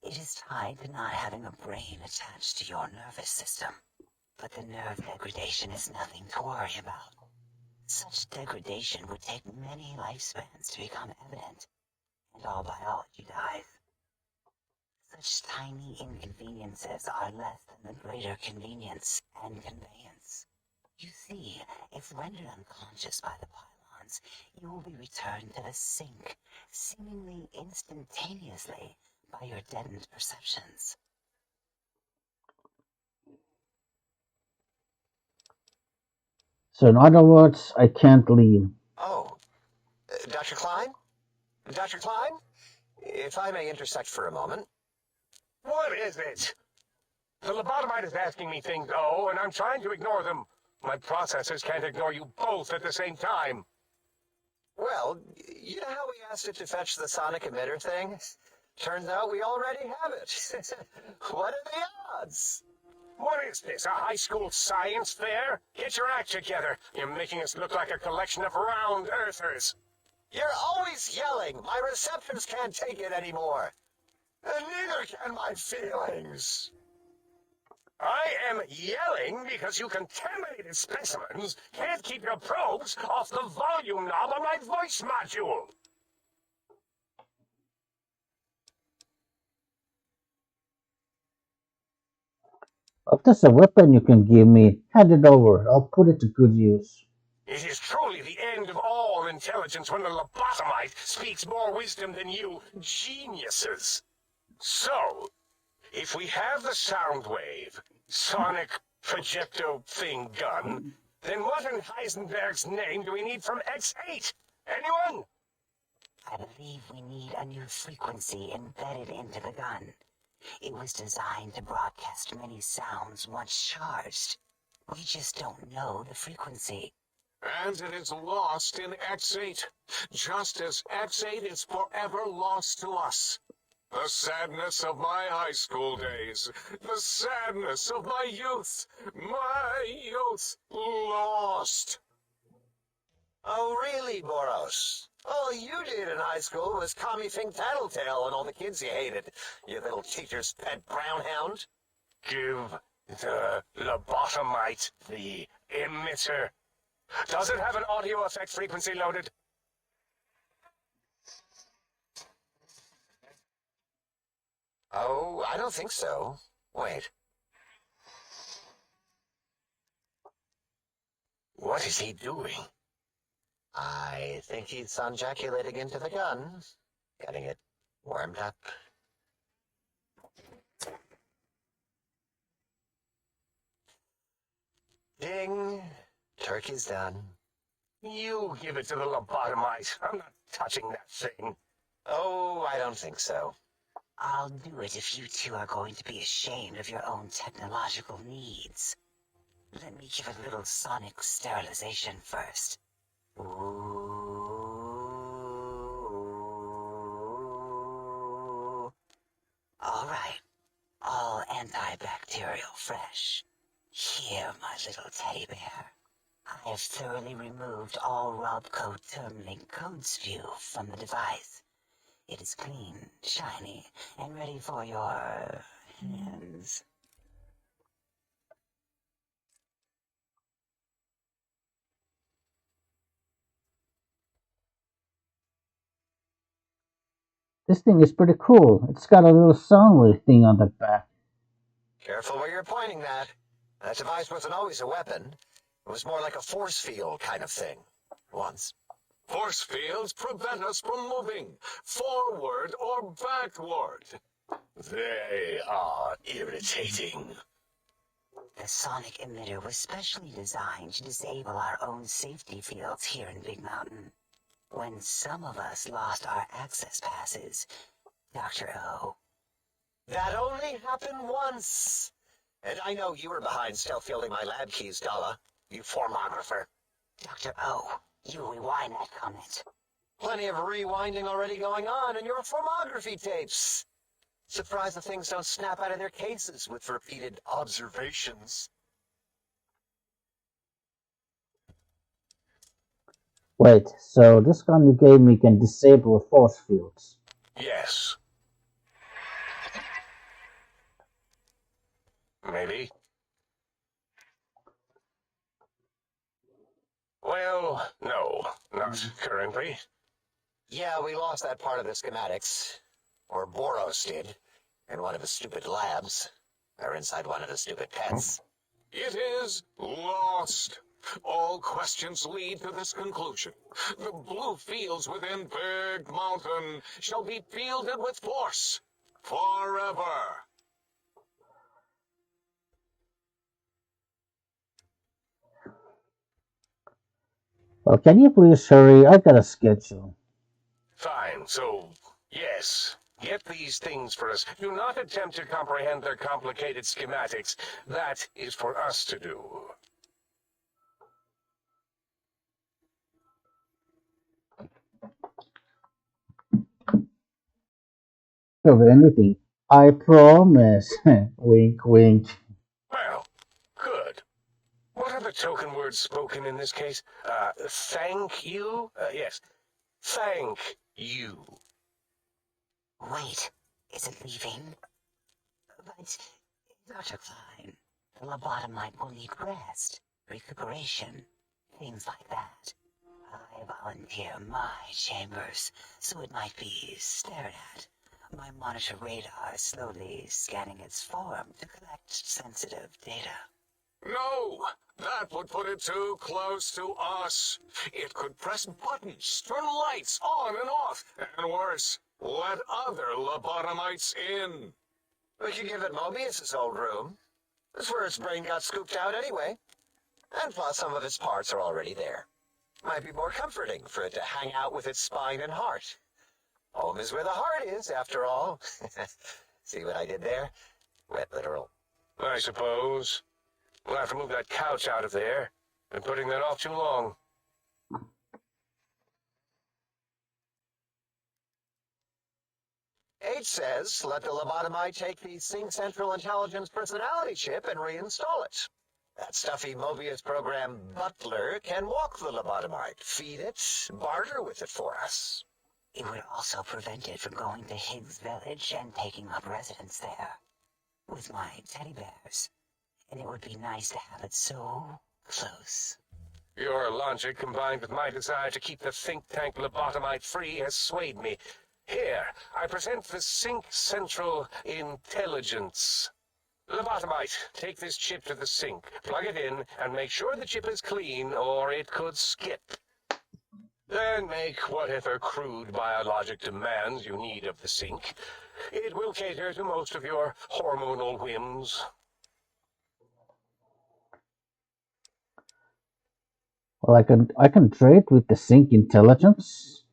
It is tied to not having a brain attached to your nervous system. But the nerve degradation is nothing to worry about. Such degradation would take many lifespans to become evident, and all biology dies. Such tiny inconveniences are less than the greater convenience and conveyance. You see, if rendered unconscious by the pylons, you will be returned to the sink, seemingly instantaneously, by your deadened perceptions. So in other words, I can't leave. Oh, Dr. Klein? Dr. Klein? If I may intersect for a moment. What is it? The lobotomite is asking me things, and I'm trying to ignore them. My processors can't ignore you both at the same time. Well, you know how we asked it to fetch the sonic emitter thing? Turns out we already have it. What are the odds? What is this, a high school science fair? Get your act together. You're making us look like a collection of round earthers. You're always yelling. My receptors can't take it anymore. And neither can my feelings. I am yelling because you contaminated specimens can't keep your probes off the volume knob on my voice module. If there's a weapon you can give me, hand it over. I'll put it to good use. It is truly the end of all intelligence when the lobotomite speaks more wisdom than you geniuses. So, if we have the sound wave, sonic projecto thing gun, then what in Heisenberg's name do we need from X8? Anyone? I believe we need a new frequency embedded into the gun. It was designed to broadcast many sounds once charged. We just don't know the frequency. And it is lost in X8, just as X8 is forever lost to us. The sadness of my high school days, the sadness of my youth lost. Oh, really, Boros? All you did in high school was call me Fink Tattletale and all the kids you hated, you little teacher's pet brown hound. Give the lobotomite the emitter. Does it have an audio effect frequency loaded? Oh, I don't think so. Wait. What is he doing? I think he's sunjaculating into the gun. Getting it warmed up. Ding. Turkey's done. You give it to the lobotomite. I'm not touching that thing. Oh, I don't think so. I'll do it if you two are going to be ashamed of your own technological needs. Let me give a little sonic sterilization first. Ooh. All right. All antibacterial fresh. Here, my little teddy bear. I have thoroughly removed all Robco termlink code spew from the device. It is clean, shiny, and ready for your hands. This thing is pretty cool. It's got a little sound wave thing on the back. Careful where you're pointing that. That device wasn't always a weapon. It was more like a force field kind of thing. Once. Force fields prevent us from moving forward or backward. They are irritating. The sonic emitter was specially designed to disable our own safety fields here in Big Mountain. When some of us lost our access passes, Dr. O. That only happened once. And I know you were behind stealth fielding my lab keys, Dalla. You formographer. Dr. O, you rewind that comment. Plenty of rewinding already going on in your formography tapes. Surprised the things don't snap out of their cases with repeated observations. Wait, so this gun you gave me can disable force fields? Yes. Maybe. Well, no, not currently. Yeah, we lost that part of the schematics. Or Boros did. In one of his stupid labs. Or inside one of the stupid pets. It is lost. All questions lead to this conclusion. The blue fields within Big Mountain shall be fielded with force. Forever. Well, can you please hurry? I got a schedule. Fine, so, yes. Get these things for us. Do not attempt to comprehend their complicated schematics. That is for us to do. Of anything, I promise. Wink, wink. Well, good. What are the token words spoken in this case? Thank you? Yes. Thank you. Wait, is it leaving? But, Dr. Klein, the lobotomite will need rest, recuperation, things like that. I volunteer my chambers, so it might be stared at. My monitor radar is slowly scanning its form to collect sensitive data. No, that would put it too close to us. It could press buttons, turn lights on and off, and worse, let other lobotomites in. We could give it Mobius's old room. That's where its brain got scooped out anyway. And plus some of its parts are already there. Might be more comforting for it to hang out with its spine and heart. Home is where the heart is, after all. See what I did there? Wet literal. I suppose. We'll have to move that couch out of there. Been putting that off too long. H says, let the lobotomite take the Sync Central Intelligence personality chip and reinstall it. That stuffy Mobius program Butler can walk the lobotomite, feed it, barter with it for us. It would also prevent it from going to Higgs Village and taking up residence there. With my teddy bears. And it would be nice to have it so close. Your logic, combined with my desire to keep the think tank lobotomite free, has swayed me. Here, I present the Sync Central Intelligence. Lobotomite, take this chip to the sink, plug it in, and make sure the chip is clean, or it could skip. Then make whatever crude biologic demands you need of the sink. It will cater to most of your hormonal whims. Well, I can trade with the Sync Intelligence.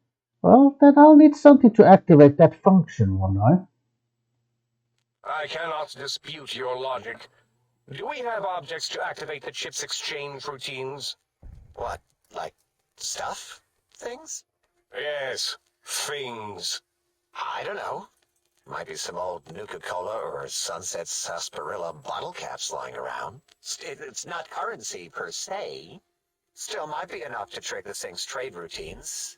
Well, then I'll need something to activate that function, won't I? I cannot dispute your logic. Do we have objects to activate the chip's exchange routines? What, like stuff? Things? Yes, things. I don't know. Might be some old Nuka-Cola or Sunset Sarsaparilla bottle caps lying around. It's not currency per se. Still might be enough to trick the thing's trade routines.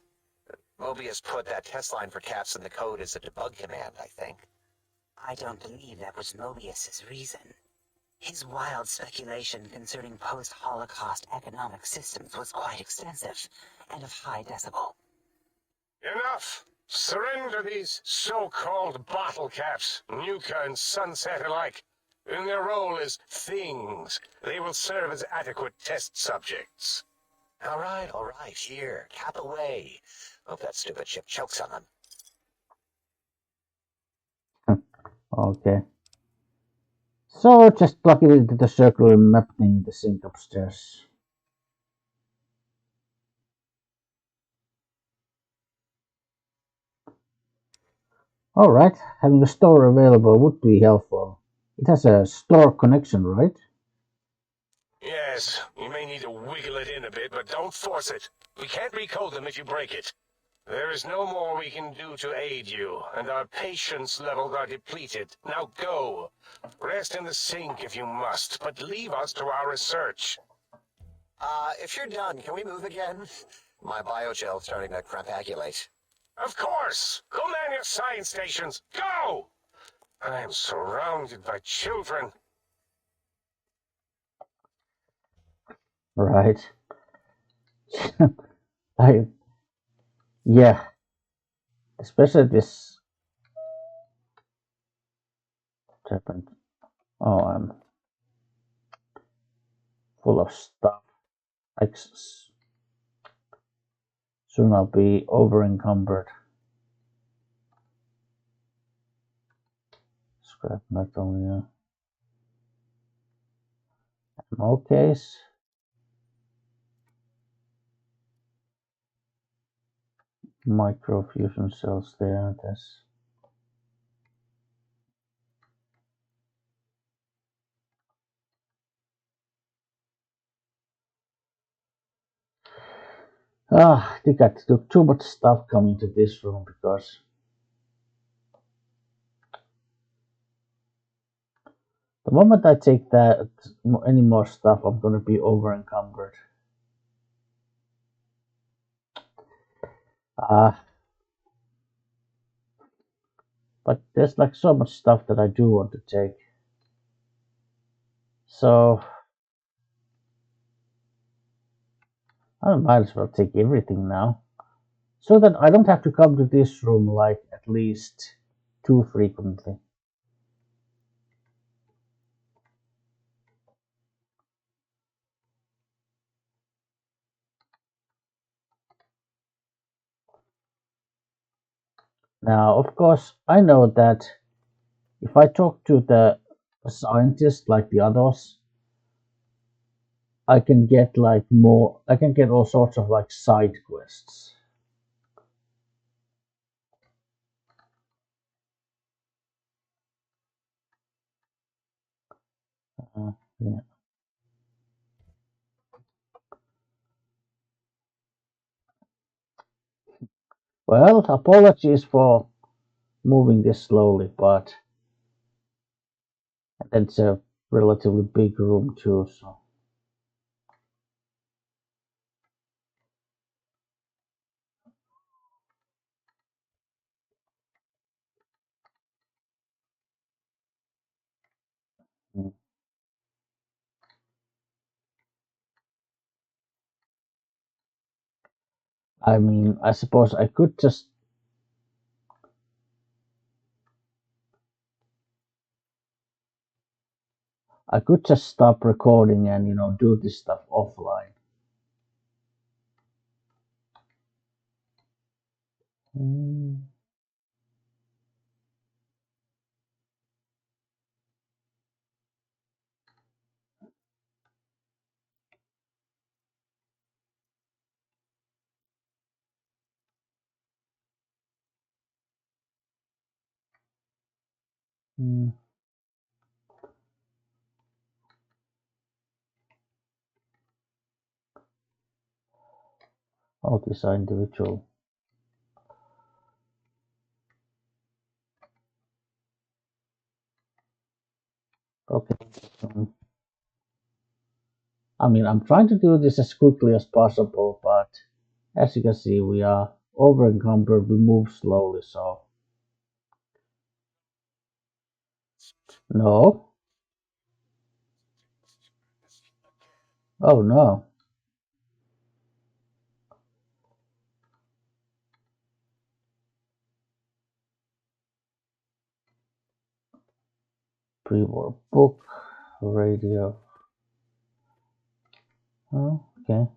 Mobius put that test line for caps in the code as a debug command, I think. I don't believe that was Mobius's reason. His wild speculation concerning post-Holocaust economic systems was quite extensive and of high decibel. Enough! Surrender these so-called bottle caps, Nuka and Sunset alike. In their role as things, they will serve as adequate test subjects. All right, here, cap away. Hope that stupid chip chokes on them. Okay. So just plug it into the circular map thing in the sink upstairs. Alright, having a store available would be helpful. It has a store connection, right? Yes, you may need to wiggle it in a bit, but don't force it. We can't recode them if you break it. There is no more we can do to aid you, and our patience levels are depleted. Now go. Rest in the sink if you must, but leave us to our research. If you're done, can we move again? My biogel's starting to crapaculate. Of course! Go man your science stations! Go! I am surrounded by children. Right. Yeah, especially this happened. Oh, I'm full of stuff. Like, soon I'll be over encumbered. Scrap metal, yeah. Ammo case. Microfusion cells there. That's they got too much stuff coming to this room because the moment I take that any more stuff, I'm gonna be over encumbered. But there's like so much stuff that I do want to take. So I might as well take everything now. So that I don't have to come to this room like at least too frequently. Now, of course, I know that if I talk to the scientists like the others, I can get like more, I can get all sorts of like side quests. Yeah. Well, apologies for moving this slowly, but it's a relatively big room too, so. Mm. I mean, I suppose I could just stop recording and do this stuff offline. Mm. All these are individual. Okay. I mean, I'm trying to do this as quickly as possible, but as you can see, we are over encumbered. We move slowly, so. No. Oh no. Pre-war book, radio. Oh, okay.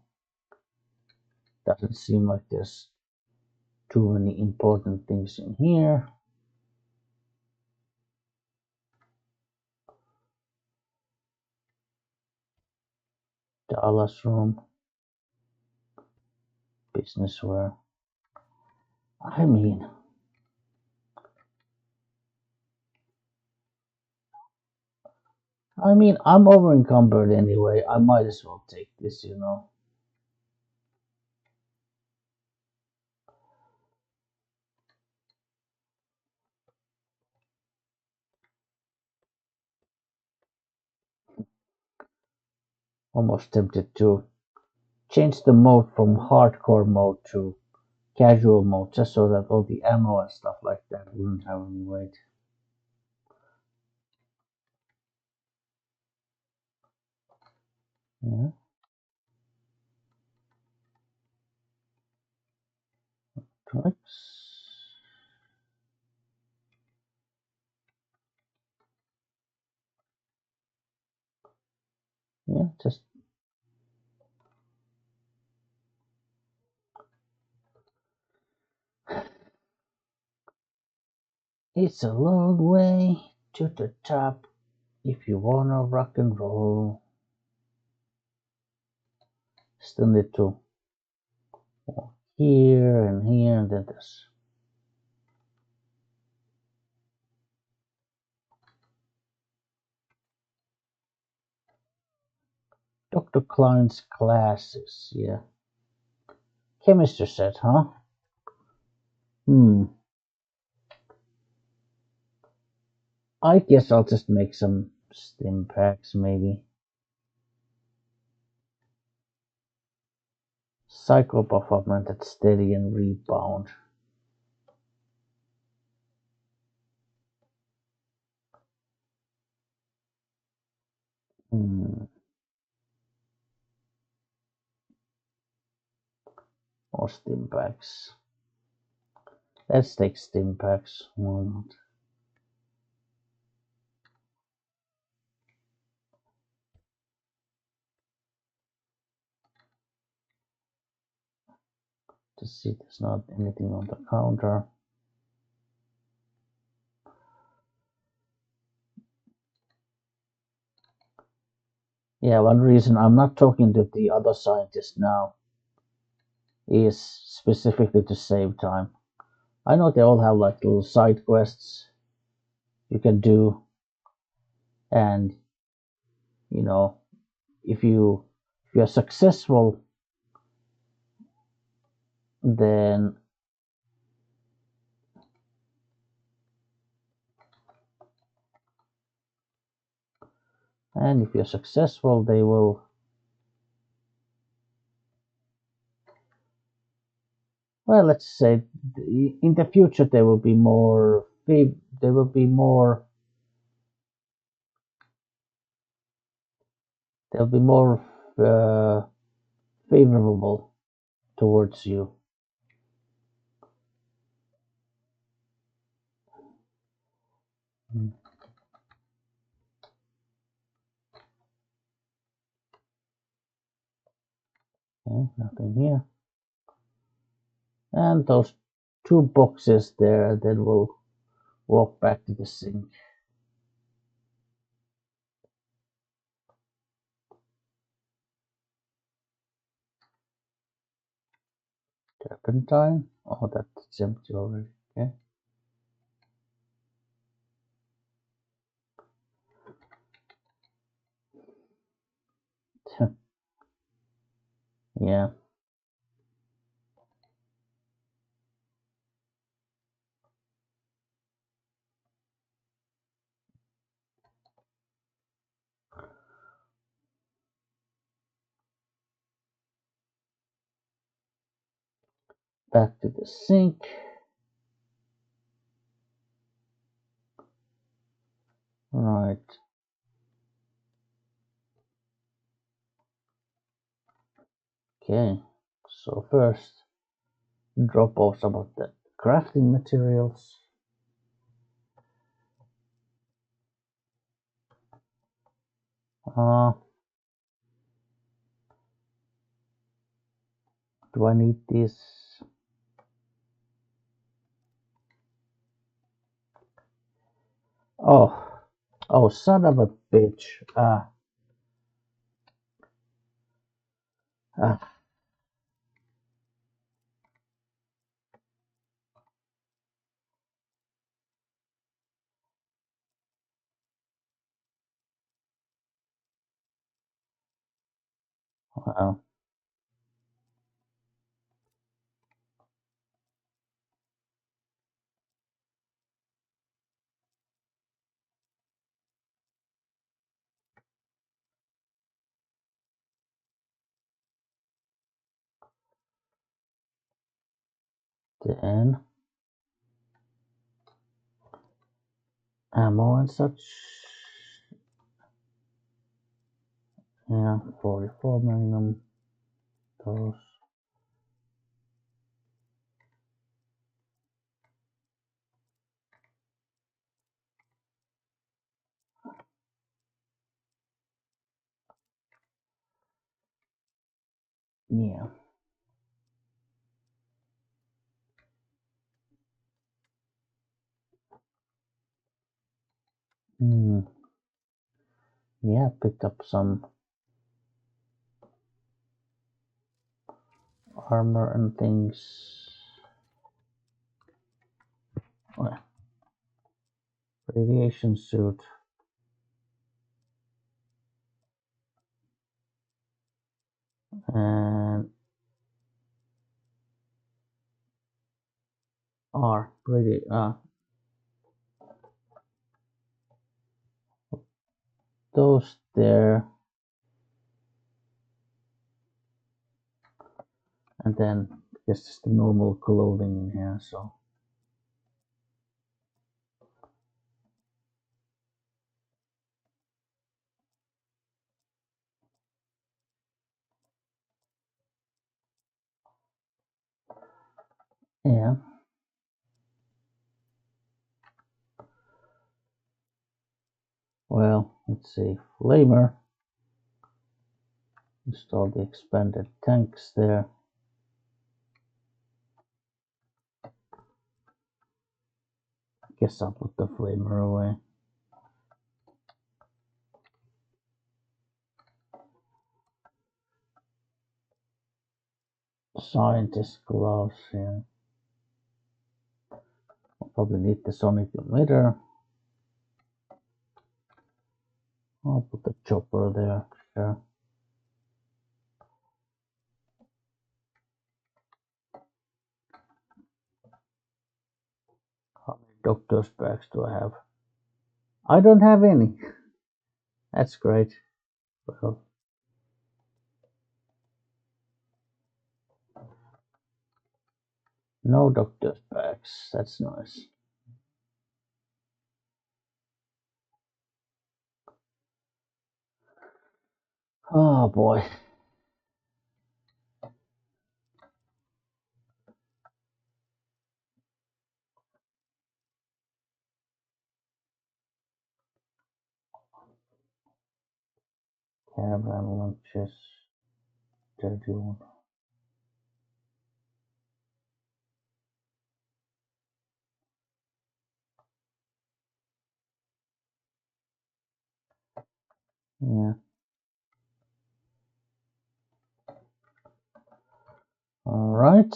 Doesn't seem like there's too many important things in here. Dallas room. Business wear. I mean, I mean, I'm over encumbered anyway. I might as well take this, you know. Almost tempted to change the mode from hardcore mode to casual mode just so that all the ammo and stuff like that wouldn't have any weight. Yeah. Tricks. Yeah, just it's a long way to the top if you wanna rock and roll. Still need to walk here and then this. Dr. Klein's classes, yeah. Chemistry set, huh? I guess I'll just make some stim packs, maybe. Cyclobuff augmented steady and rebound. Or stim packs. Let's take stim packs. Why not? To see there's not anything on the counter. Yeah, one reason I'm not talking to the other scientists now is specifically to save time. I know they all have like little side quests you can do, and you know, if you're successful, then and if you're successful, they will. Well, let's say in the future there will be more. There will be more. They'll be more favorable towards you. Okay, nothing here. And those two boxes there, then we'll walk back to the sink. Turpentine. Oh, that's empty already. Okay. Yeah. Back to the sink. Right. Okay. So first, drop off some of the crafting materials. Do I need this? Oh, oh, son of a bitch. Ah, Well, then ammo and such. Yeah, 44 Magnum. Those. Yeah. Hmm. Yeah, picked up some armor and things. Well, radiation suit. And those there. And then I guess just the normal clothing in here, so. Yeah. Well, let's see. Flamer. Install the expanded tanks there. Guess I'll put the flamer away. Scientist gloves here. I'll probably need the sonic emitter. I'll put the chopper there, sure. How many doctor's bags do I have? I don't have any. That's great. Well, no doctor's bags. That's nice. Oh boy. Caravan lunches. 31. Yeah. Alright.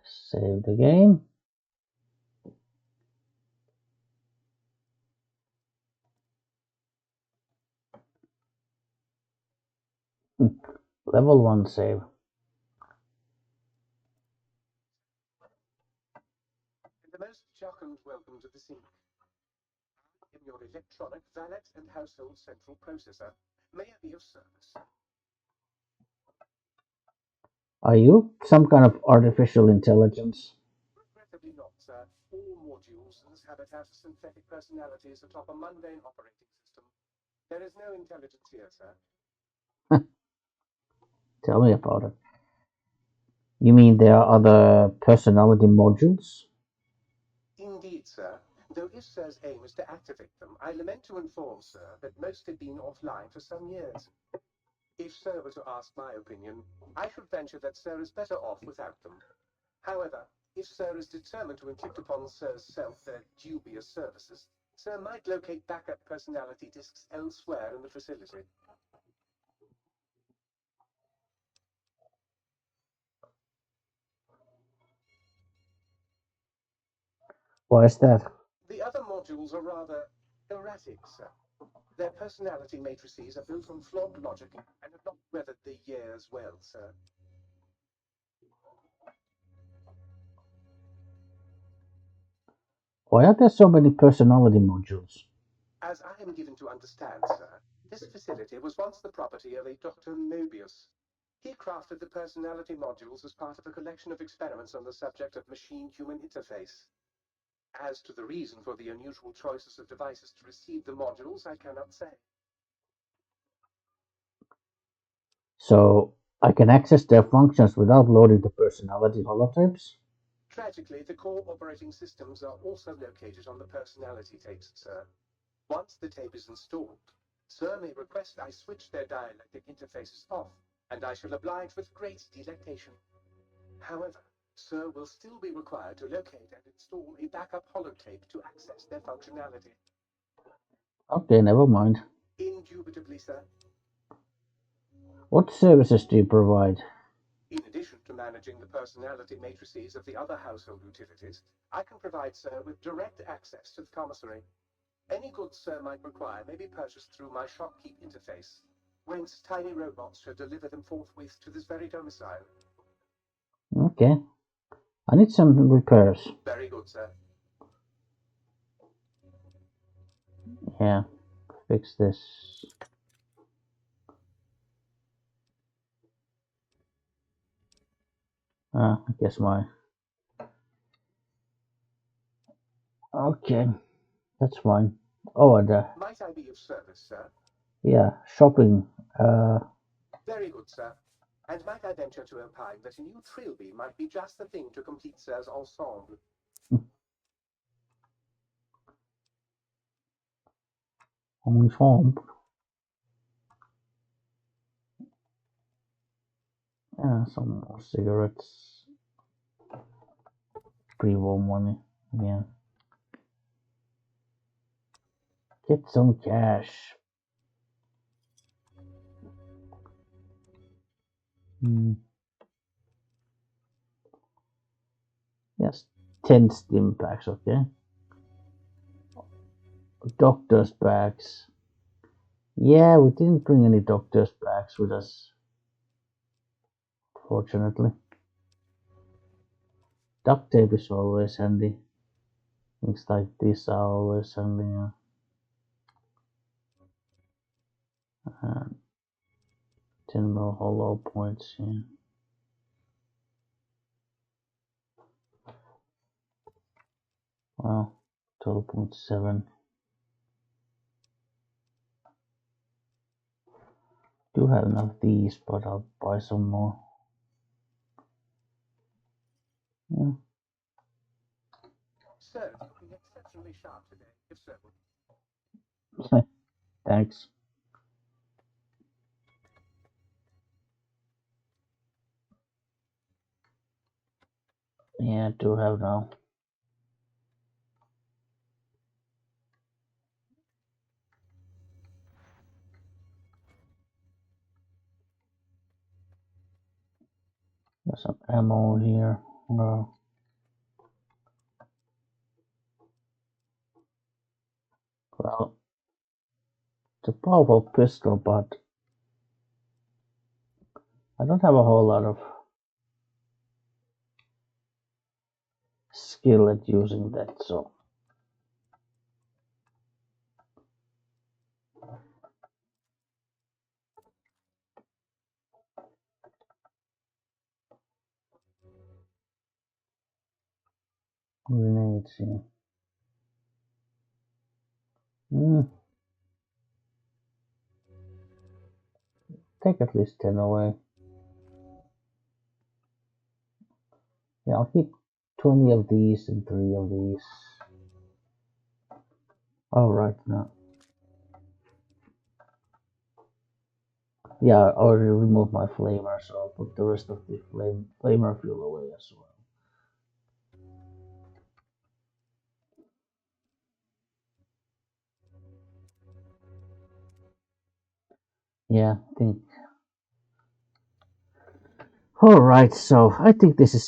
Save the game. Level 1 save. The most jocund welcome to the scene. In your electronic valet and household central processor. May I be of service? Are you some kind of artificial intelligence? Regrettably not, sir. All modules in this habitat are synthetic personalities atop a mundane operating system. There is no intelligence here, sir. Tell me about it. You mean there are other personality modules? Indeed, sir. Though if Sir's aim is to activate them, I lament to inform, sir, that most have been offline for some years. If Sir were to ask my opinion, I should venture that Sir is better off without them. However, if Sir is determined to inflict upon Sir's self their dubious services, Sir might locate backup personality disks elsewhere in the facility. Why is that? The other modules are rather erratic, Sir. Their personality matrices are built on flawed logic and have not weathered the years well, sir. Why are there so many personality modules? As I am given to understand, sir, this facility was once the property of a Dr. Mobius. He crafted the personality modules as part of a collection of experiments on the subject of machine-human interface. As to the reason for the unusual choices of devices to receive the modules, I cannot say. So I can access their functions without loading the personality holotypes? Tragically, the core operating systems are also located on the personality tapes, sir. Once the tape is installed, Sir may request I switch their dialectic interfaces off, and I shall oblige with great delectation. However, Sir will still be required to locate and install a backup holotape to access their functionality. Okay, never mind. Indubitably, sir. What services do you provide? In addition to managing the personality matrices of the other household utilities, I can provide Sir with direct access to the commissary. Any goods Sir might require may be purchased through my shopkeep interface, whence tiny robots shall deliver them forthwith to this very domicile. Okay. I need some repairs. Very good, sir. Yeah, fix this. I guess my... Okay, that's fine. Oh, and Might I be of service, sir? yeah, shopping. Very good, sir. And might I venture to opine that a new trilby might be just the thing to complete Sir's ensemble? Ensemble. Yeah, some more cigarettes. Pre-war money. Yeah. Get some cash. Yes, 10 stim packs, okay. Doctor's bags. Yeah, we didn't bring any doctor's bags with us, fortunately. Duct tape is always handy. Things like this are always handy. Yeah. And 10 mil hollow points. Yeah. Well, 12.7. Do have enough of these, but I'll buy some more. Yeah. Sir, it's looking exceptionally sharp today, if Sir would. Thanks. Yeah, I do have now. There's some ammo here. Well, it's a powerful pistol, but I don't have a whole lot of skill at using that, so. Grenades, yeah. Take at least 10 away. Yeah, I'll keep 20 of these and 3 of these. Alright, now. Yeah, I already removed my flamer, so I'll put the rest of the flamer fuel away as well. Yeah, I think. Alright, so I think this is